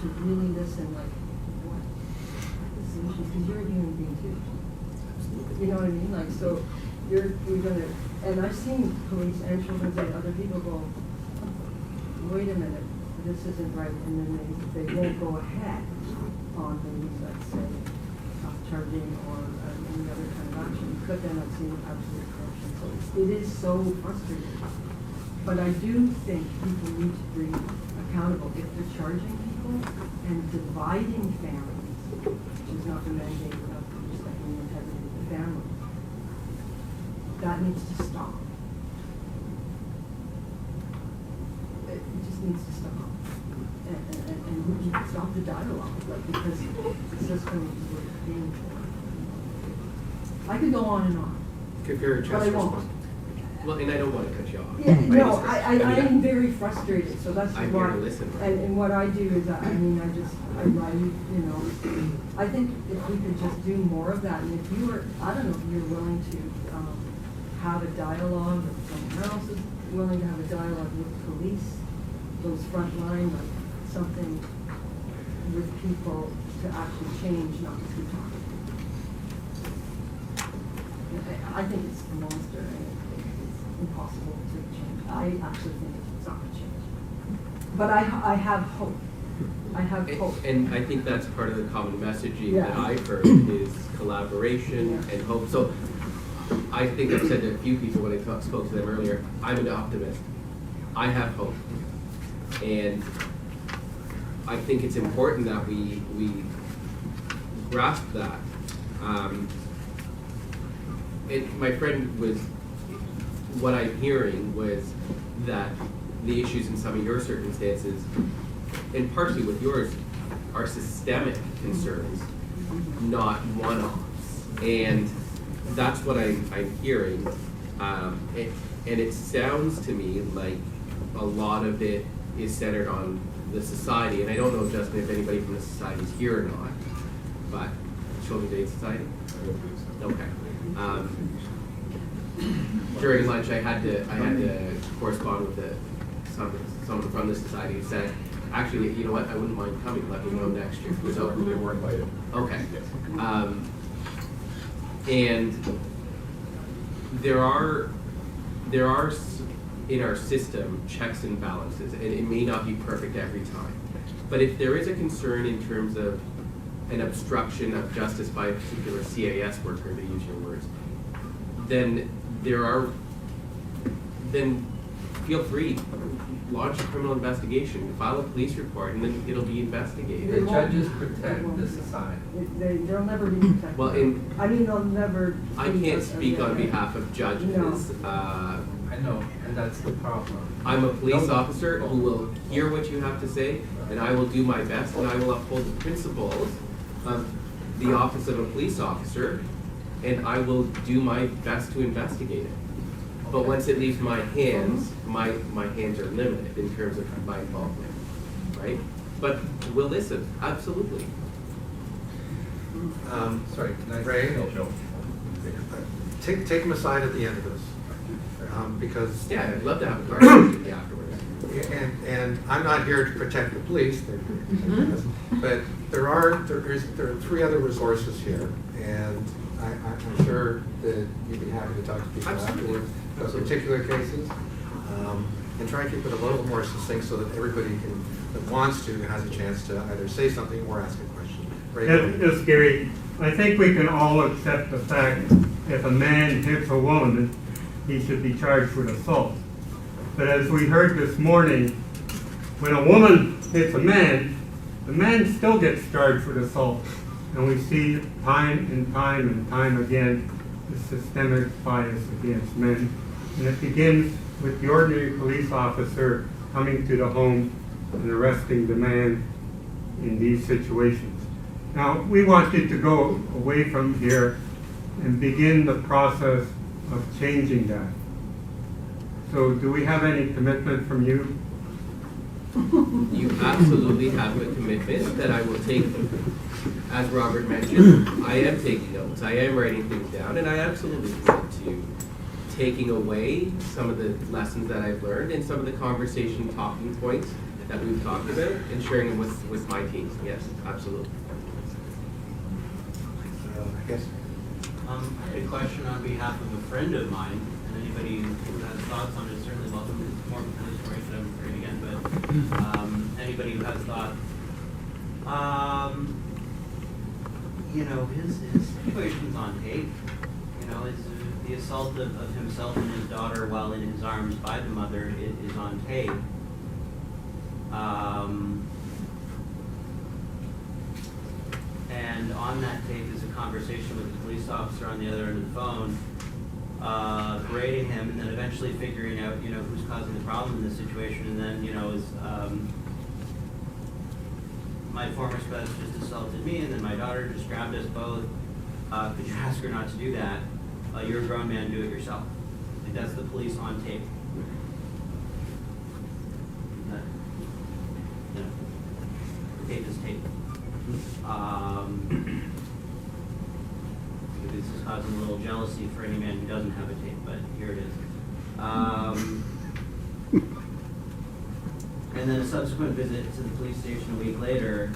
[SPEAKER 10] to really listen, like, what the solutions, because you're a human being too. You know what I mean? Like, so you're gonna, and I've seen police and children's aid, other people go, wait a minute, this isn't right, and then they won't go ahead on things, let's say, charging or any other kind of action, but then I've seen absolute corruption. So it is so frustrating. But I do think people need to be accountable if they're charging people and dividing families, which is not the mandate of respecting the integrity of the family. That needs to stop. It just needs to stop. And we need to stop the dialogue, like, because the system is painful. I could go on and on.
[SPEAKER 5] Could very
[SPEAKER 10] But
[SPEAKER 5] just
[SPEAKER 10] I won't.
[SPEAKER 5] respond. Well, and I don't want to cut you off.
[SPEAKER 10] Yeah,
[SPEAKER 5] by
[SPEAKER 10] no,
[SPEAKER 5] any stretch.
[SPEAKER 10] I am very frustrated, so that's
[SPEAKER 5] I'm
[SPEAKER 10] why.
[SPEAKER 5] here to listen, right?
[SPEAKER 10] And what I do is, I write, you know, I think if we could just do more of that, and if you are, I don't know if you're willing to, have a dialogue, if someone else is willing to have a dialogue with police, those front line, like something with people to actually change, not to be talking. I think it's a monster and it's impossible to change. I actually think it's not going to change. But I have hope. I have hope.
[SPEAKER 5] And I think that's part of the common messaging
[SPEAKER 10] Yeah.
[SPEAKER 5] that I've heard is collaboration
[SPEAKER 10] Yeah.
[SPEAKER 5] and hope. So I think I've said to a few people when I spoke to them earlier, I'm an optimist. I have hope. And I think it's important that we grasp that. My friend was, what I'm hearing was that the issues in some of your circumstances, and partially with yours, are systemic concerns, not one-offs. And that's what I'm hearing. And it sounds to me like a lot of it is centered on the society. And I don't know, Justin, if anybody from the society is here or not, but Children's Aid Society? Okay. During lunch, I had to correspond with someone from the society who said, actually, you know what, I wouldn't mind coming, let me know next year. So
[SPEAKER 11] They were invited.
[SPEAKER 5] okay. And there are in our system checks and balances, and it may not be perfect every time. But if there is a concern in terms of an obstruction of justice by a particular CAS worker, to use your words, then feel free, launch a criminal investigation, file a police report, and then it'll be investigated.
[SPEAKER 6] The judges protect the society.
[SPEAKER 10] They'll never be protected.
[SPEAKER 5] Well,
[SPEAKER 10] they'll never.
[SPEAKER 5] I can't speak on behalf of judges.
[SPEAKER 10] No.
[SPEAKER 6] I know, and that's the problem.
[SPEAKER 5] I'm a police officer who will hear what you have to say, and I will do my best, and I will uphold the principles of the office of a police officer, and I will do my best to investigate it. But once it leaves my hands, my hands are limited in terms of my involvement, right? But we'll listen, absolutely.
[SPEAKER 6] Sorry, can I?
[SPEAKER 1] Ray?
[SPEAKER 6] No, Joe.
[SPEAKER 1] Take them aside at the end of this, because.
[SPEAKER 5] Yeah, I'd love to have a conversation with you afterwards.
[SPEAKER 1] And I'm not here to protect the police, but there are three other resources here, and I'm sure that you'd be happy to talk to people afterwards about particular cases, and try and keep it a little more succinct so that everybody that wants to has a chance to either say something or ask a question.
[SPEAKER 12] Yes, Gary, I think we can all accept the fact if a man hits a woman, he should be charged with assault. But as we heard this morning, when a woman hits a man, the man still gets charged with assault. And we see time and time and time again the systemic bias against men. And it begins with the ordinary police officer coming to the home and arresting the man in these situations. Now, we want you to go away from here and begin the process of changing that. So do we have any commitment from you?
[SPEAKER 5] You absolutely have a commitment that I will take, as Robert mentioned, I am taking notes, I am writing things down, and I absolutely commit to taking away some of the lessons that I've learned and some of the conversation talking points that we've talked about and sharing them with my teams. Yes, absolutely.
[SPEAKER 1] Yes.
[SPEAKER 13] I had a question on behalf of a friend of mine, and anybody who has thoughts on it certainly welcome. It's more of a police story, so I'm afraid again, but anybody who has thoughts. His situation's on tape. The assault of himself and his daughter while in his arms by the mother is on tape. And on that tape is a conversation with the police officer on the other end of the phone, berating him, and then eventually figuring out, who's causing the problem in this situation, and then, is my former spouse just assaulted me, and then my daughter just grabbed us both. Could you ask her not to do that? You're a grown man, do it yourself. Like, that's the police on tape. Tape is tape. It was this is causing a little jealousy for any man who doesn't have a tape, but here it is. And then a subsequent visit to the police station a week later,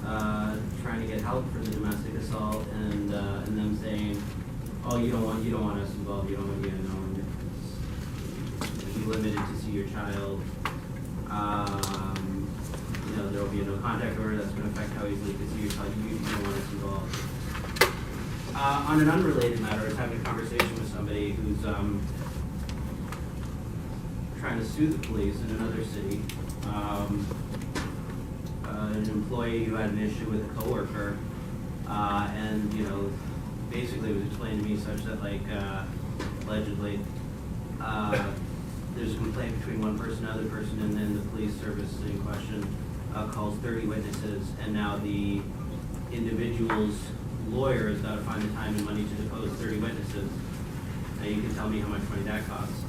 [SPEAKER 13] trying to get help for the domestic assault, and them saying, "Oh, you don't want us involved. You don't want to get known. Be limited to see your child. There will be a no contact order that's going to affect how easily you can see your child. You don't want us involved." On an unrelated matter, I was having a conversation with somebody who's trying to sue the police in another city. An employee who had an issue with a coworker, and basically it was explained to me such that allegedly there's a complaint between one person and another person, and then the police service in question calls 30 witnesses, and now the individual's lawyer has got to find the time and money to depose 30 witnesses. Now you can tell me how much money that costs.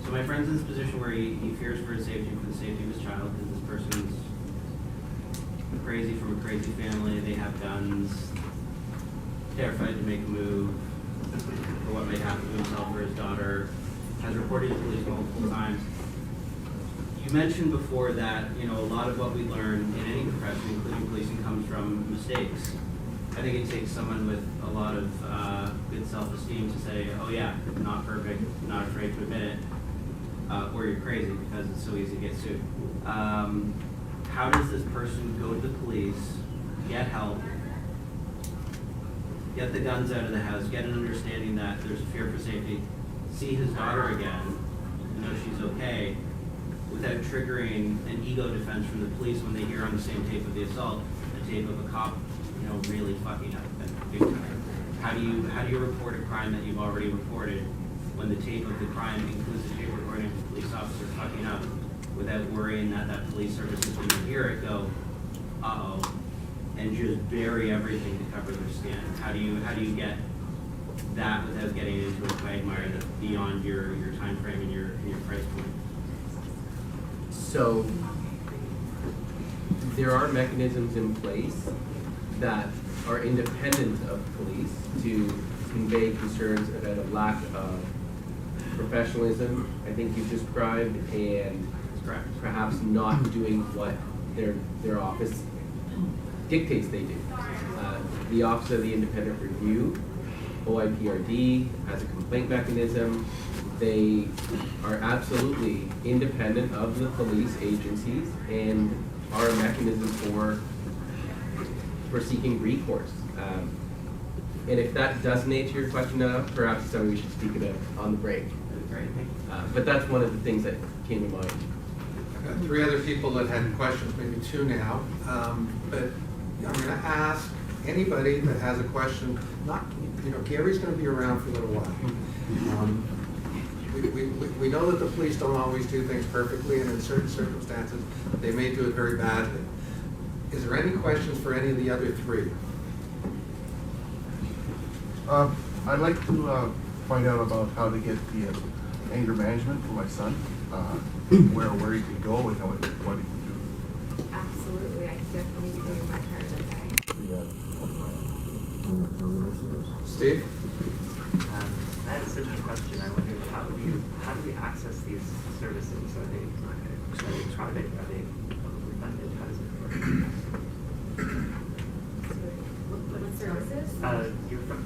[SPEAKER 13] So my friend's in this position where he fears for his safety, for the safety of his child, because this person's crazy, from a crazy family. They have guns, terrified to make a move for what may happen to himself or his daughter, has reported to police multiple times. You mentioned before that, a lot of what we learn in any profession, including policing, comes from mistakes. I think it takes someone with a lot of good self-esteem to say, "Oh yeah, not perfect, not afraid to admit it," or "You're crazy," because it's so easy to get sued. How does this person go to the police, get help, get the guns out of the house, get an understanding that there's a fear for safety, see his daughter again, know she's okay, without triggering an ego defense from the police when they hear on the same tape of the assault, a tape of a cop, really fucking up and big time? How do you report a crime that you've already reported when the tape of the crime includes a tape recording of the police officer fucking up, without worrying that police service is going to hear it go, uh-oh, and just bury everything to cover their skin? How do you get that without getting into a quagmire that's beyond your time frame and your price point?
[SPEAKER 5] So there are mechanisms in place that are independent of police to convey concerns about a lack of professionalism, I think you've described, and perhaps not doing what their office dictates they do. The Office of the Independent Review, OIPRD, has a complaint mechanism. They are absolutely independent of the police agencies and are a mechanism for seeking recourse. And if that doesn't answer your question enough, perhaps it's something we should speak about on the break. But that's one of the things that came to mind.
[SPEAKER 1] I've got 3 other people that had questions, maybe 2 now. But I'm going to ask anybody that has a question. Gary's going to be around for a little while. We know that the police don't always do things perfectly, and in certain circumstances, they may do it very badly. Is there any questions for any of the other 3?
[SPEAKER 11] I'd like to find out about how to get the anger management for my son, where he can go and what he can do.
[SPEAKER 2] Absolutely, I can definitely do my part of that.
[SPEAKER 1] Steve?
[SPEAKER 14] I had a similar question. I wondered how do we access these services? Are they private? Are they publicly funded? How does it work?
[SPEAKER 2] What services?
[SPEAKER 14] You're from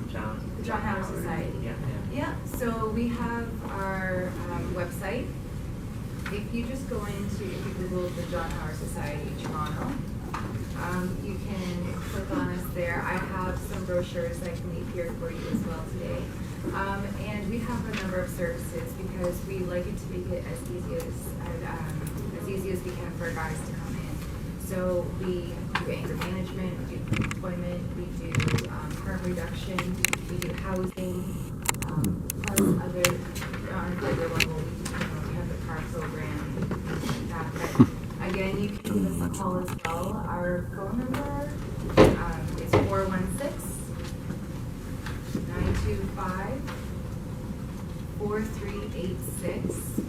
[SPEAKER 14] John
[SPEAKER 2] Howard Society. Yeah, so we have our website. If you just go if you Google the John Howard Society Toronto, you can click on us there. I have some brochures I can leave here for you as well today. And we have a number of services because we like it to make it as easy as we can for our guys to come in. So we do anger management, we do employment, we do harm reduction, we do housing, plus on a greater level, we have the car program, things like that. But again, you can give us a call as well. Our phone number is 416-925-4386.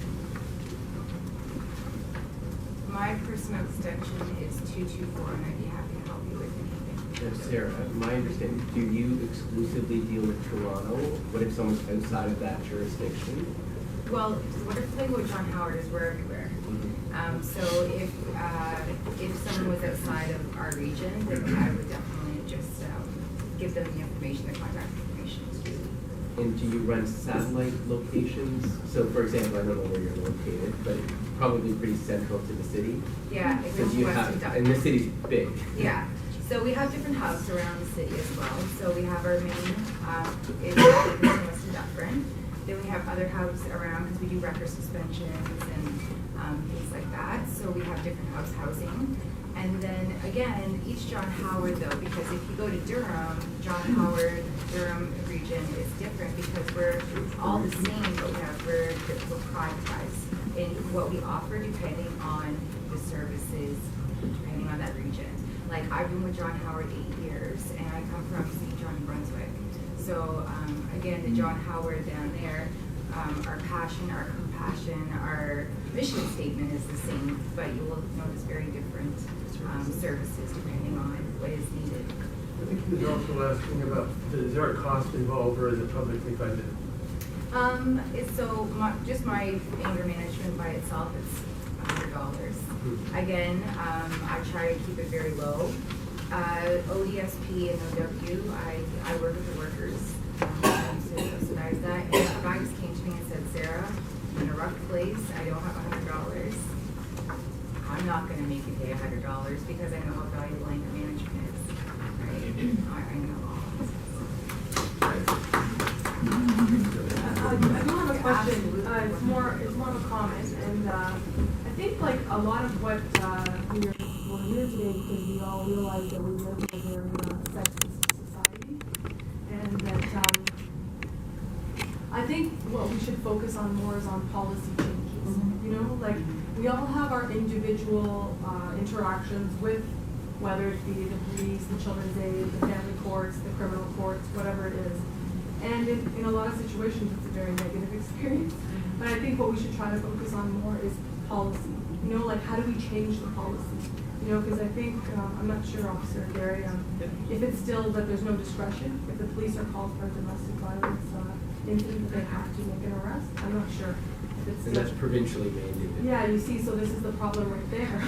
[SPEAKER 2] My personal extension is 224, and I'd be happy to help you with anything.
[SPEAKER 5] Sarah, my understanding, do you exclusively deal with Toronto? What if someone's outside of that jurisdiction?
[SPEAKER 2] Well, what if playing with John Howard is we're everywhere. So if someone was outside of our region, then I would definitely just give them the information, the contact information to.
[SPEAKER 5] And do you run satellite locations? So for example, I don't know where you're located, but probably pretty central to the city.
[SPEAKER 2] Yeah, it
[SPEAKER 5] Because
[SPEAKER 2] goes
[SPEAKER 5] you
[SPEAKER 2] west
[SPEAKER 5] have,
[SPEAKER 2] of
[SPEAKER 5] and
[SPEAKER 2] Dublin.
[SPEAKER 5] the city's big.
[SPEAKER 2] Yeah, so we have different hubs around the city as well. So we have our main, is west of Dufferin. Then we have other hubs around, because we do record suspensions and things like that. So we have different hubs housing. And then again, each John Howard though, because if you go to Durham, John Howard, Durham region is different because we're all the same, but we're privatized in what we offer depending on the services, depending on that region. Like I've been with John Howard 8 years and I come from St. John, Brunswick. So again, the John Howard down there, our passion, our compassion, our mission statement is the same, but you will notice very different services depending on what is needed.
[SPEAKER 15] I think he was also asking about, is there a cost involved or is it publicly funded?
[SPEAKER 2] Just my anger management by itself, it's $100. Again, I try to keep it very low. ODSP and OW, I work with the workers to subsidize that. And if a guy just came to me and said, Sarah, I'm in a rough place, I don't have $100. I'm not going to make you pay $100 because I know how valuable anger management is. Right? I know.
[SPEAKER 3] I do have a question. It's more of a comment, and I think like a lot of what we're here today because we all realize that we live in a very sexist society, and that I think what we should focus on more is on policy changes. You know, like we all have our individual interactions with, whether it be the police, the children's aid, the family courts, the criminal courts, whatever it is. And in a lot of situations, it's a very negative experience. But I think what we should try to focus on more is policy. You know, like how do we change the policy? You know, because I think, I'm not sure, Officer Gary, if it's still that there's no discretion, if the police are called for a domestic violence incident, they have to make an arrest. I'm not sure. If it's
[SPEAKER 5] And that's provincially mandated.
[SPEAKER 3] Yeah, you see, so this is the problem right there.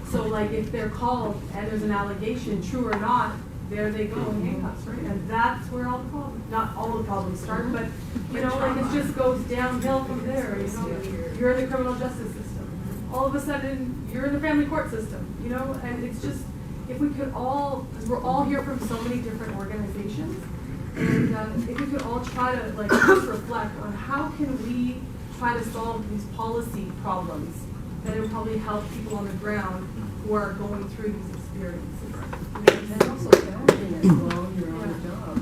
[SPEAKER 3] So like if they're called and there's an allegation, true or not, there they go in handcuffs, right? And that's where all the problems, not all the problems start, but you know, like it just goes downhill from there. You know, you're in the criminal justice system. All of a sudden, you're in the family court system. You know, and it's just if we could all, because we're all here from so many different organizations, and if we could all try to like just reflect on how can we try to solve these policy problems that would probably help people on the ground who are going through these experiences.
[SPEAKER 10] And also parenting as well, you're on the job.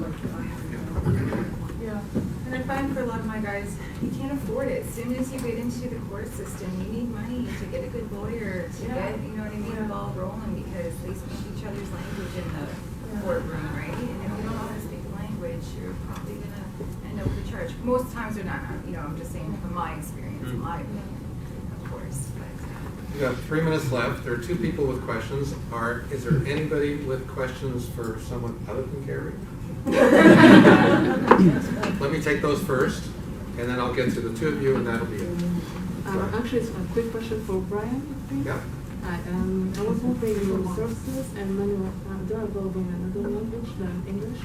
[SPEAKER 3] Yeah.
[SPEAKER 2] And I find for a lot of my guys, you can't afford it. As soon as you get into the court system, you need money to get a good lawyer, to get, you know what I mean, the ball rolling, because they speak each other's language in the courtroom, right? And if you don't know how to speak the language, you're probably going to end up with a charge. Most times they're not, you know, I'm just saying from my experience, my opinion, of course.
[SPEAKER 1] We have 3 minutes left. There are 2 people with questions. Is there anybody with questions for someone other than Carrie? Let me take those first, and then I'll get to the 2 of you, and that'll be it.
[SPEAKER 16] Actually, it's a quick question for Brian, I think.
[SPEAKER 1] Yeah.
[SPEAKER 16] Hi, I was hoping your resources and manual are available in another language than English.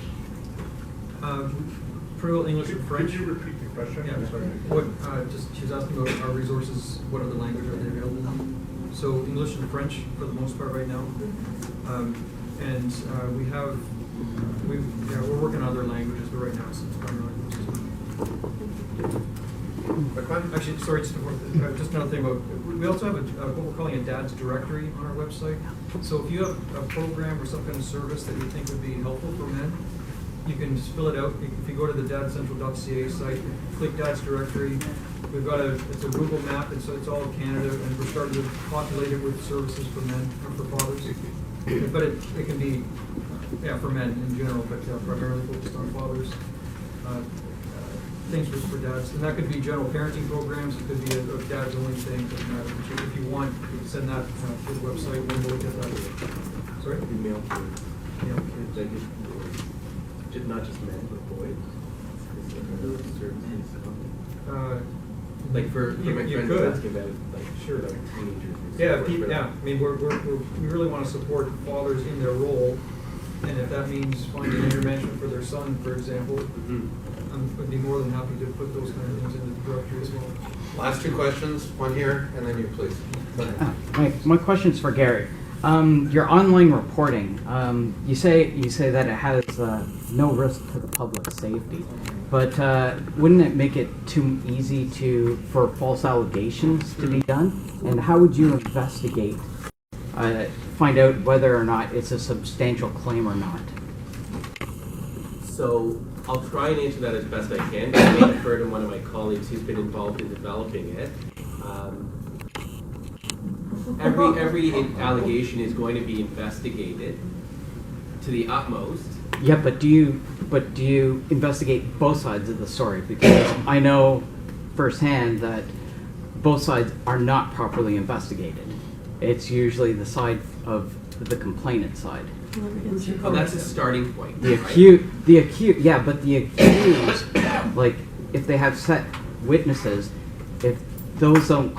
[SPEAKER 4] Pretty well English and French.
[SPEAKER 15] Could you repeat the question?
[SPEAKER 4] Yeah, sorry. What, she was asking about our resources, what other language are they available in? So English and French for the most part right now. We're working on other languages, but right now it's primarily English. Actually, sorry, just another thing about, we also have what we're calling a dad's directory on our website. So if you have a program or some kind of service that you think would be helpful for men, you can just fill it out. If you go to the dadcentral.ca site, click Dad's Directory. We've got it's a Google map, and so it's all of Canada, and we're starting to populate it with services for men or for fathers. But it can be, for men in general, but primarily focused on fathers. Things for dads, and that could be general parenting programs. It could be a dad's only thing. Doesn't matter. If you want, you can send that to the website, and we'll look at that. Sorry.
[SPEAKER 5] Email. Like, not just men, but boys? Are those services like for my
[SPEAKER 4] you
[SPEAKER 5] friend
[SPEAKER 4] could.
[SPEAKER 5] asking about, like,
[SPEAKER 4] Sure.
[SPEAKER 5] like teenagers. and
[SPEAKER 4] Yeah,
[SPEAKER 5] so forth, but-
[SPEAKER 4] I mean, we really want to support fathers in their role, and if that means finding intervention for their son, for example, I'd be more than happy to put those kind of things in the directory as well.
[SPEAKER 1] Last two questions, one here, and then you, please. Go ahead.
[SPEAKER 17] My question's for Gary. Your online reporting, you say that it has no risk to the public safety, but wouldn't it make it too easy for false allegations to be done? And how would you investigate, find out whether or not it's a substantial claim or not?
[SPEAKER 5] So I'll try and answer that as best I can. I may defer to one of my colleagues who's been involved in developing it. Every allegation is going to be investigated to the utmost.
[SPEAKER 17] Yeah, but do you investigate both sides of the story? Because I know firsthand that both sides are not properly investigated. It's usually the side of the complainant side.
[SPEAKER 5] Well, that's a starting point.
[SPEAKER 17] The
[SPEAKER 5] right?
[SPEAKER 17] accused, yeah, but the accused, like, if they have set witnesses, if those don't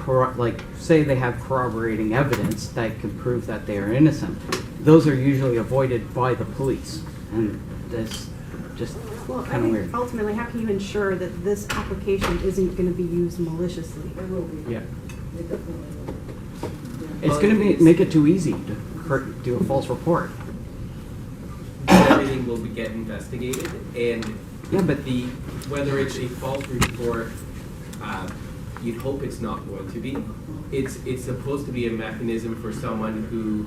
[SPEAKER 17] say they have corroborating evidence that can prove that they are innocent, those are usually avoided by the police, and that's just kind of weird.
[SPEAKER 7] Ultimately, how can you ensure that this application isn't going to be used maliciously?
[SPEAKER 10] There will be.
[SPEAKER 17] Yeah.
[SPEAKER 10] They definitely will.
[SPEAKER 17] It's going to make it too easy to do a false report.
[SPEAKER 5] Everything will get investigated, and
[SPEAKER 17] Yeah, but
[SPEAKER 5] whether it's a false report, you'd hope it's not going to be. It's supposed to be a mechanism for someone who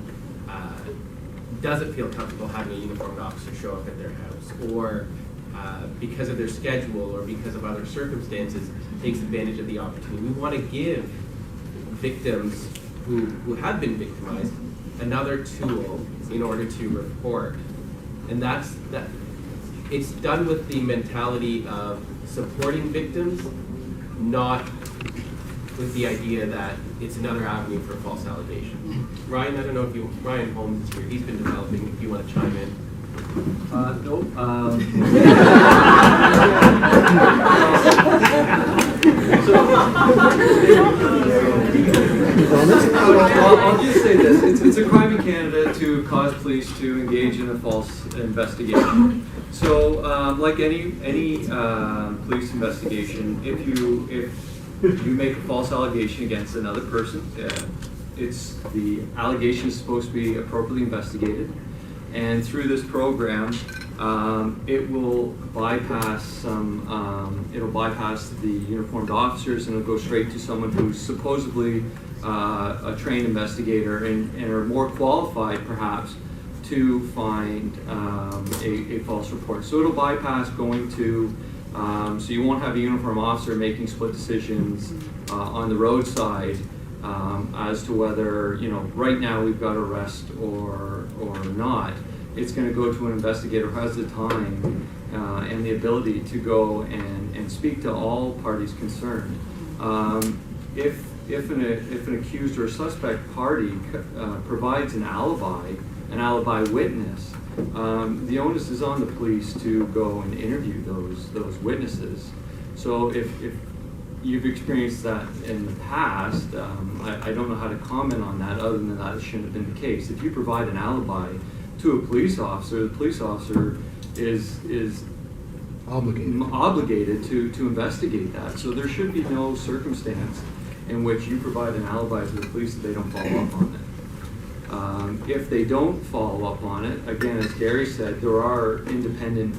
[SPEAKER 5] doesn't feel comfortable having a uniformed officer show up at their house, or because of their schedule or because of other circumstances, takes advantage of the opportunity. We want to give victims who have been victimized another tool in order to report. And that's it's done with the mentality of supporting victims, not with the idea that it's another avenue for false allegation. Ryan, I don't know if Ryan Holmes is here. He's been developing. If you want to chime in.
[SPEAKER 18] Nope. I'll just say this. It's a crime in Canada to cause police to engage in a false investigation. So, like any police investigation, if you make a false allegation against another person, the allegation is supposed to be appropriately investigated. And through this program, it will bypass it'll bypass the uniformed officers, and it'll go straight to someone who's supposedly a trained investigator and are more qualified, perhaps, to find a false report. So it'll bypass going to, so you won't have a uniformed officer making split decisions on the roadside as to whether, right now we've got to arrest or not. It's going to go to an investigator who has the time and the ability to go and speak to all parties concerned. If an accused or suspect party provides an alibi witness, the onus is on the police to go and interview those witnesses. So if you've experienced that in the past, I don't know how to comment on that other than that it shouldn't have been the case. If you provide an alibi to a police officer, the police officer is obligated to investigate that. So there should be no circumstance in which you provide an alibi to the police that they don't follow up on it. If they don't follow up on it, again, as Gary said, there are independent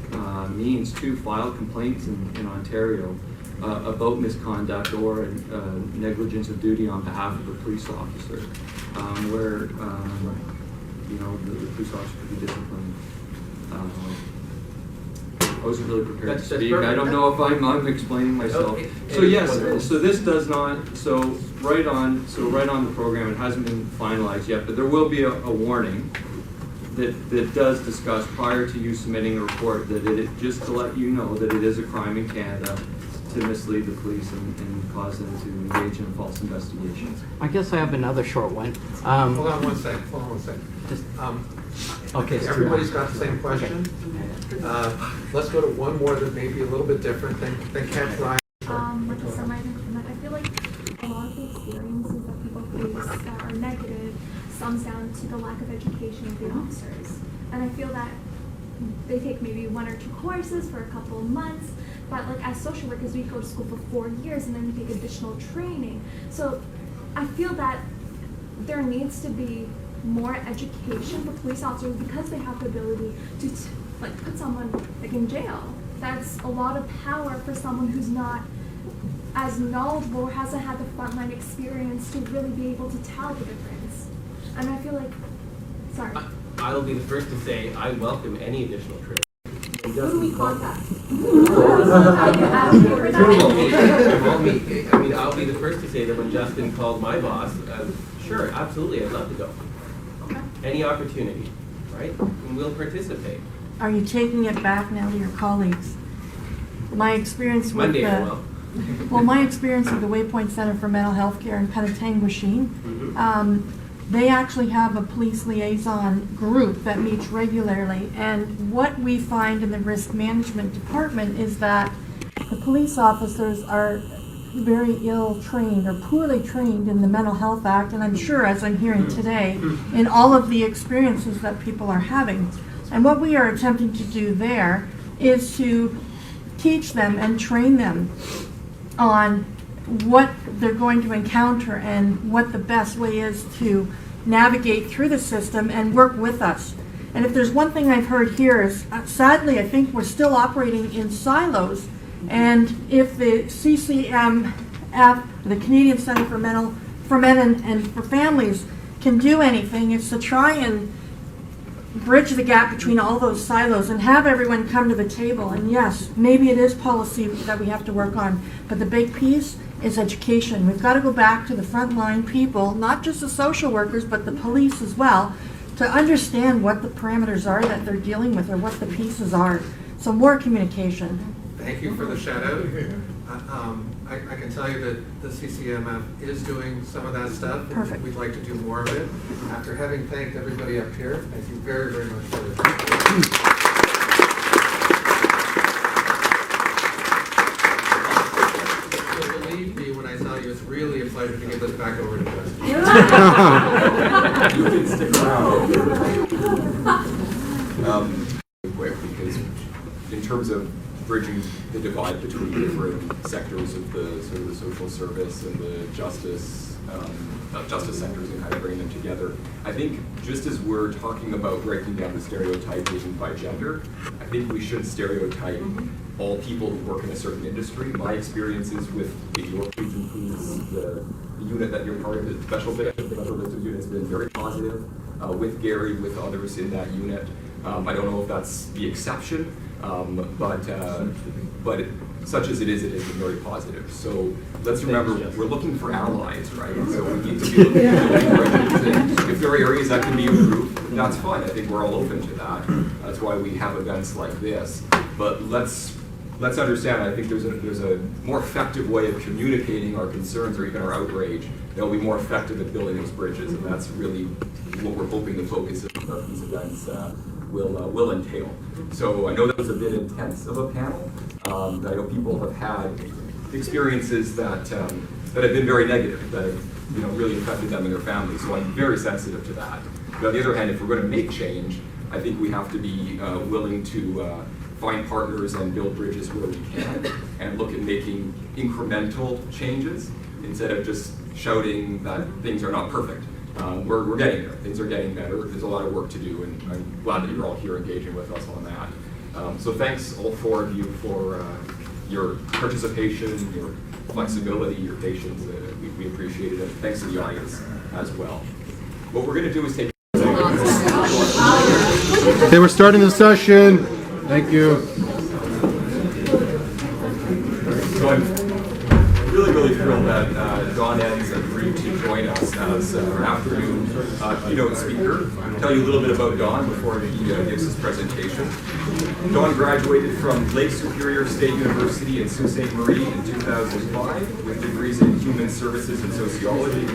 [SPEAKER 18] means to file complaints in Ontario about misconduct or negligence of duty on behalf of a police officer, where the police officer could be disciplined. I wasn't really prepared to speak. I don't know if I'm explaining myself. So yes, so this does not. So right on the program, it hasn't been finalized yet, but there will be a warning that does discuss prior to you submitting a report that just to let you know that it is a crime in Canada to mislead the police and cause them to engage in false investigations.
[SPEAKER 17] I guess I have another short one.
[SPEAKER 1] Hold on one second.
[SPEAKER 17] Just,
[SPEAKER 1] Okay, everybody's got the same question. Let's go to one more that may be a little bit different than catch Ryan.
[SPEAKER 19] Like a summarizing from that, I feel like a lot of the experiences that people face that are negative sums down to the lack of education of the officers. And I feel that they take maybe 1 or 2 courses for a couple of months, but like as social workers, we go to school for 4 years and then we take additional training. So I feel that there needs to be more education for police officers because they have the ability to like put someone like in jail. That's a lot of power for someone who's not as knowledgeable or hasn't had the frontline experience to really be able to tell the difference. And I feel like, sorry.
[SPEAKER 5] I'll be the first to say I welcome any additional training.
[SPEAKER 19] Who do we contact?
[SPEAKER 5] I mean, I'll be the first to say that when Justin called my boss, sure, absolutely, I'd love to go. Any opportunity, right? And we'll participate.
[SPEAKER 20] Are you taking it back now to your colleagues? My experience with
[SPEAKER 5] Monday, I will.
[SPEAKER 20] Well, my experience with the Waypoint Center for Mental Health Care in Penetanguishene, they actually have a police liaison group that meets regularly. And what we find in the risk management department is that the police officers are very ill trained or poorly trained in the Mental Health Act, and I'm sure, as I'm hearing today, in all of the experiences that people are having. And what we are attempting to do there is to teach them and train them on what they're going to encounter and what the best way is to navigate through the system and work with us. And if there's one thing I've heard here is, sadly, I think we're still operating in silos. And if the CCMF, the Canadian Centre for Men and for Families, can do anything, it's to try and bridge the gap between all those silos and have everyone come to the table. And yes, maybe it is policy that we have to work on, but the big piece is education. We've got to go back to the frontline people, not just the social workers, but the police as well, to understand what the parameters are that they're dealing with or what the pieces are. So more communication.
[SPEAKER 1] Thank you for the shout out. I can tell you that the CCMF is doing some of that stuff.
[SPEAKER 20] Perfect.
[SPEAKER 1] We'd like to do more of it. After having thanked everybody up here, thank you very, very much for this. So believe me when I tell you it's really a pleasure to give this back over to Justin.
[SPEAKER 21] You can stick around. Quick, because in terms of bridging the divide between different sectors of the sort of the social service and the justice sectors and kind of bringing them together. I think just as we're talking about breaking down the stereotyping by gender, I think we should stereotype all people who work in a certain industry. My experiences with the York Region Police, the unit that you're part of, the Special Victims Unit, has been very positive. With Gary, with others in that unit. I don't know if that's the exception, but such as it is been very positive. So let's remember, we're looking for allies, right? So we need to be looking for if there are areas that can be improved, that's fine. I think we're all open to that. That's why we have events like this. But let's understand, I think there's a more effective way of communicating our concerns or even our outrage that will be more effective at building those bridges, and that's really what we're hoping the focus of these events will entail. So I know that was a bit intense of a panel. I know people have had experiences that have been very negative, that have really affected them and their families. So I'm very sensitive to that. But on the other hand, if we're going to make change, I think we have to be willing to find partners and build bridges where we can, and look at making incremental changes instead of just shouting that things are not perfect. We're getting there. Things are getting better. There's a lot of work to do, and I'm glad that you're all here engaging with us on that. So thanks all 4 of you for your participation, your flexibility, your patience. We appreciate it, and thanks to the audience as well. What we're going to do is take.
[SPEAKER 9] Okay, we're starting the session. Thank you.
[SPEAKER 21] So I'm really really thrilled that Don Ense agreed to join us as our afternoon keynote speaker. I'll tell you a little bit about Don before he gives his presentation. Don graduated from Lake Superior State University in Sault Ste. Marie in 2005 with degrees in human services and sociology,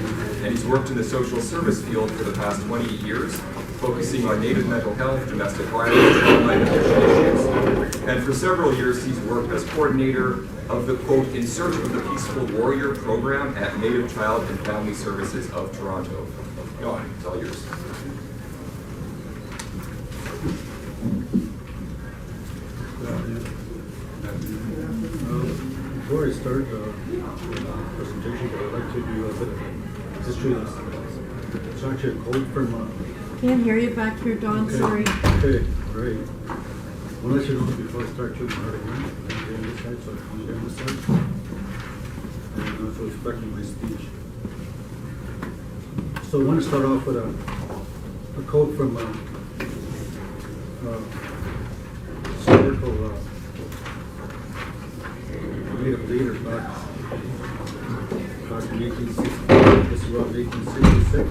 [SPEAKER 21] and he's worked in the social service field for the past 20 years, focusing on Native mental health, domestic violence, trauma, and addiction issues. And for several years, he's worked as coordinator of the, quote, In Search of the Peaceful Warrior program at Native Child and Family Services of Toronto. Don, it's all yours.
[SPEAKER 8] Before I start the presentation, I'd like to do a bit of history lesson. It's actually a quote from
[SPEAKER 20] Can't hear you back here, Don, sorry.
[SPEAKER 8] Okay, great. I want to let you know before I start shooting hard again, I'm on this side, so I'm on this side. And I'm also expecting my speech. So I want to start off with a quote from historical Native leader back in 1860, this is around 1866.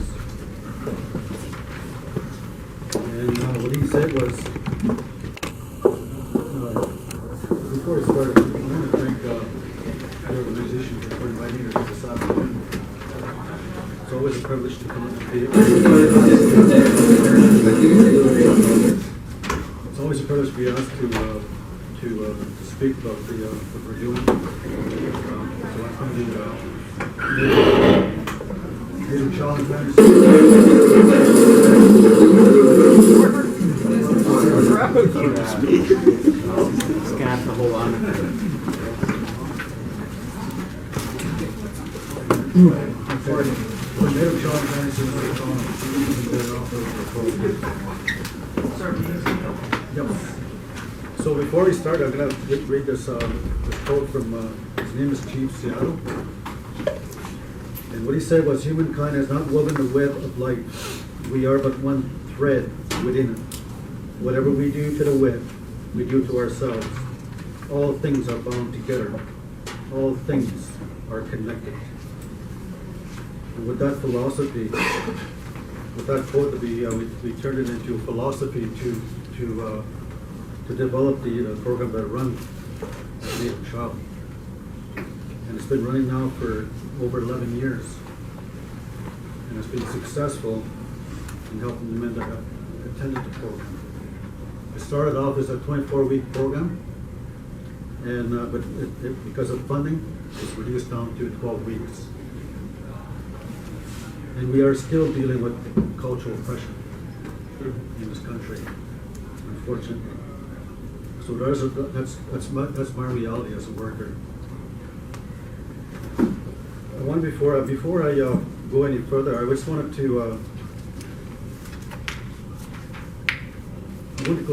[SPEAKER 8] And what he said was, before I started, I want to thank the organization for inviting me to this afternoon. It's always a privilege to come and be It's always a privilege to be asked to speak about what we're doing. So I'm from the Native Child and Family
[SPEAKER 17] Just gonna have to hold on.
[SPEAKER 8] Sorry, the Native Child and Family Services. Yep. So before we start, I'm going to read this quote from, his name is Chief Seattle. And what he said was, humankind has not woven the web of life. We are but one thread within it. Whatever we do to the web, we do to ourselves. All things are bound together. All things are connected. And with that philosophy, with that quote, we turned it into a philosophy to develop the program that run Native Child. And it's been running now for over 11 years. And it's been successful in helping the men that have attended the program. It started off as a 24-week program, and but because of funding, it's reduced down to 12 weeks. And we are still dealing with cultural oppression in this country, unfortunately. So that's my reality as a worker. Before I go any further, I just wanted to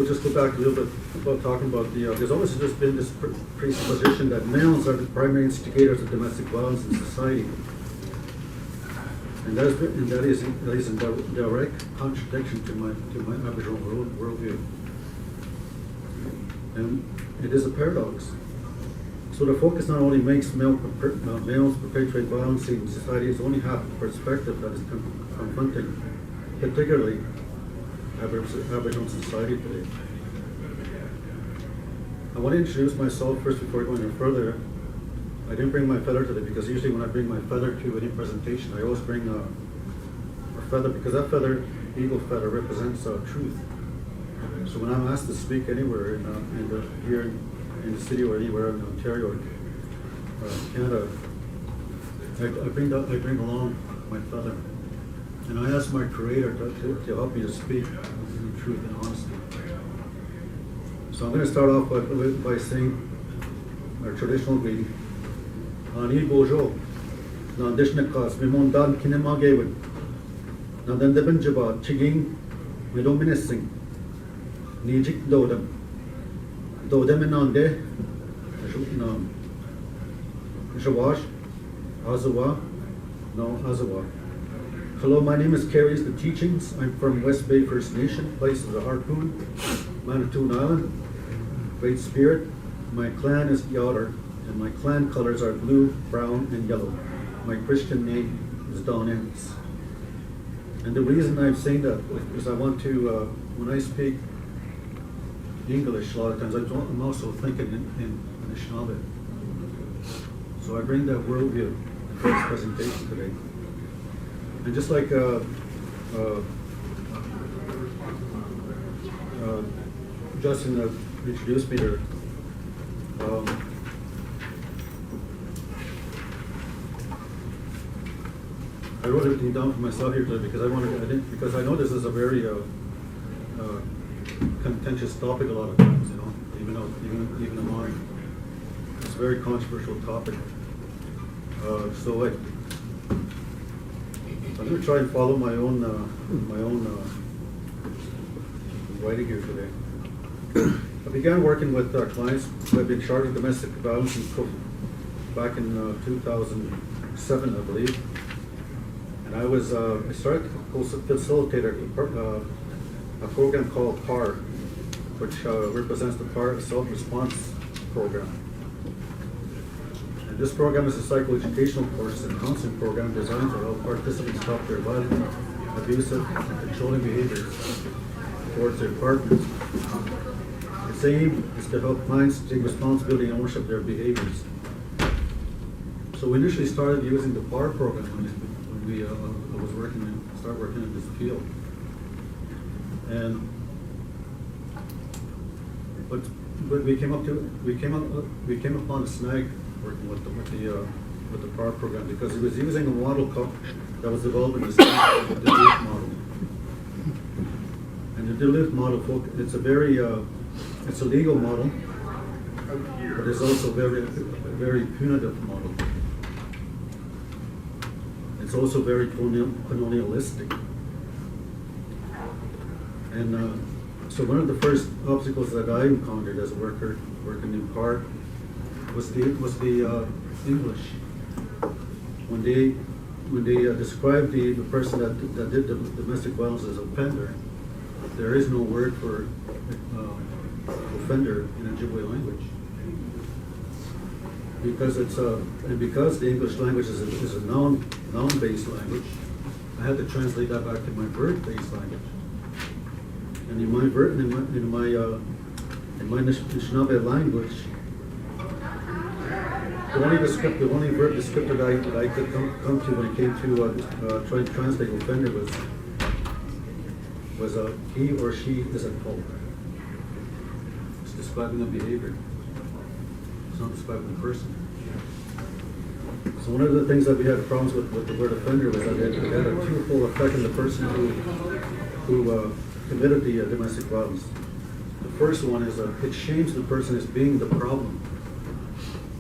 [SPEAKER 8] just go back a little bit about talking about there's always just been this presupposition that males are the primary instigators of domestic violence in society. And that is in direct contradiction to my Aboriginal worldview. And it is a paradox. So the focus not only makes males perpetuate violence in society, it's only half the perspective that is confronting, particularly Aboriginal society today. I want to introduce myself first before going any further. I didn't bring my feather today because usually when I bring my feather to any presentation, I always bring a feather, because that feather, eagle feather, represents truth. So when I'm asked to speak anywhere here in the city or anywhere in Ontario or Canada, I bring along my feather, and I ask my Creator to help me to speak in truth and honesty. So I'm going to start off by saying our traditional greeting. Ani bojo, na dishnakas, mimondan kinemagewin, na dandeben jaba, chiging, midominising, nijik dodem, inande, jawash, azawa, no azawa. Hello, my name is Carrie's the Teachings. I'm from West Bay First Nation, place of the Harpoon, Manitoulin Island. Great Spirit. My clan is Yoder. And my clan colors are blue, brown, and yellow. My Christian name is Don Ense. And the reason I'm saying that is I want to, when I speak English, a lot of times I'm also thinking in Anishinaabe. So I bring that worldview in this presentation today. And just like Justin introduced me to, I wrote everything down for myself here today because I know this is a very contentious topic a lot of times, you know, even among. It's a very controversial topic. So I'm going to try and follow my own writing here today. I began working with clients who had been charged with domestic violence back in 2007, I believe. And I started to facilitate a program called PAR, which represents the PAR Self-Response Program. And this program is a psychoeducational course and counseling program designed to help participants stop their violent, abusive, and controlling behaviors towards their partners. Its aim is to help clients take responsibility and ownership of their behaviors. So we initially started using the PAR program when we started working in this field. But we came upon a snag working with the PAR program because it was using a model that was developed in the DeLuft model. And the DeLuft model, it's a legal model, but it's also a very punitive model. It's also very colonialistic. And so one of the first obstacles that I encountered as a worker working in PAR was the English. When they described the person that did the domestic violence as offender, there is no word for offender in Ojibwe language. Because because the English language is a noun-based language, I had to translate that back to my verb-based language. And in my Anishinaabe language, the only verb descriptor that I could come to when it came to trying to translate offender was he or she is at fault. It's describing a behavior. It's not describing the person. So one of the things that we had problems with the word offender was that it had a twofold effect on the person who committed the domestic violence. The first one is it shames the person as being the problem.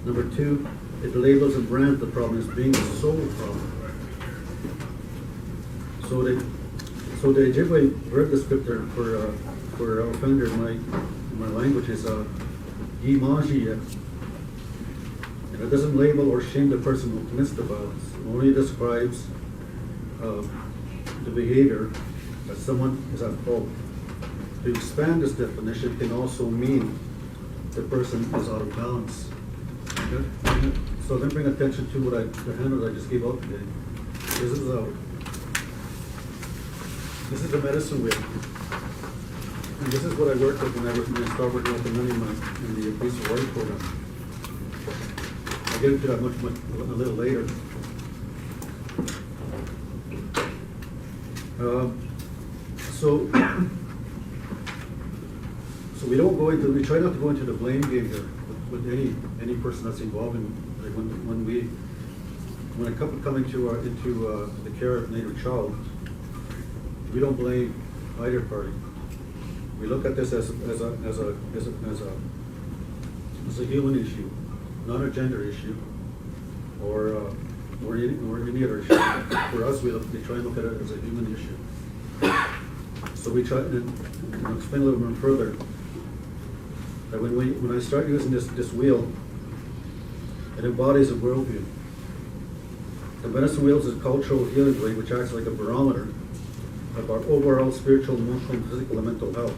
[SPEAKER 8] Number two, it labels and brands the problem as being the sole problem. So the Ojibwe verb descriptor for offender in my language is yimaji. And it doesn't label or shame the person who commits the violence. It only describes the behavior that someone is at fault. To expand this definition can also mean the person is out of balance. Okay? So then bring attention to the handout I just gave out today. This is the medicine wheel. And this is what I worked with when I started working with the men in the police warrior program. I'll get into that a little later. So we try not to go into the blame game here with any person that's involved in, like when a couple come into the care of a native child, we don't blame either party. We look at this as a human issue, not a gender issue, or any other issue. For us, we try and look at it as a human issue. So we try and explain a little bit further that when I start using this wheel, it embodies a worldview. The medicine wheel is a cultural healing blade which acts like a barometer of our overall spiritual, emotional, physical, and mental health.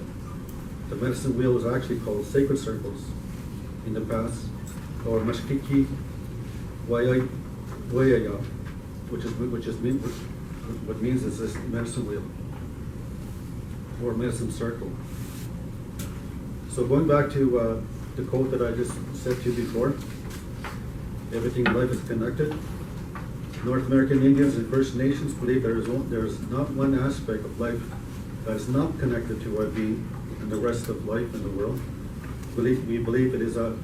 [SPEAKER 8] The medicine wheel was actually called sacred circles in the past, or Mashkiki Wayaya, what means is this medicine wheel or medicine circle. So going back to the quote that I just said to you before, everything in life is connected. North American Indians and First Nations believe there is not one aspect of life that is not connected to our being and the rest of life in the world. We believe it is a.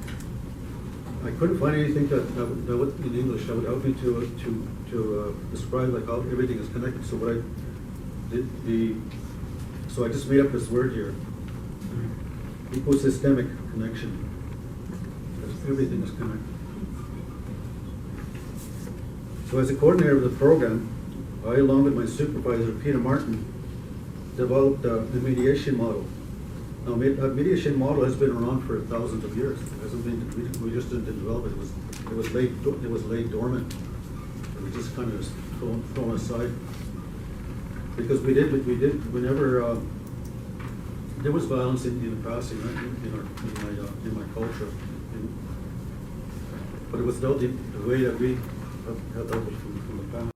[SPEAKER 8] I couldn't find anything that would, in English that would help me to describe like how everything is connected. So what I did so I just made up this word here. Ecosystemic connection. Everything is connected. So as a coordinator of the program, I, along with my supervisor, Peter Martin, developed a mediation model. Now, a mediation model has been around for thousands of years. It hasn't been, we just didn't develop it. It was laid dormant. It was just kind of thrown aside. Because whenever there was violence in the past in my culture, but it was dealt in the way that we have dealt with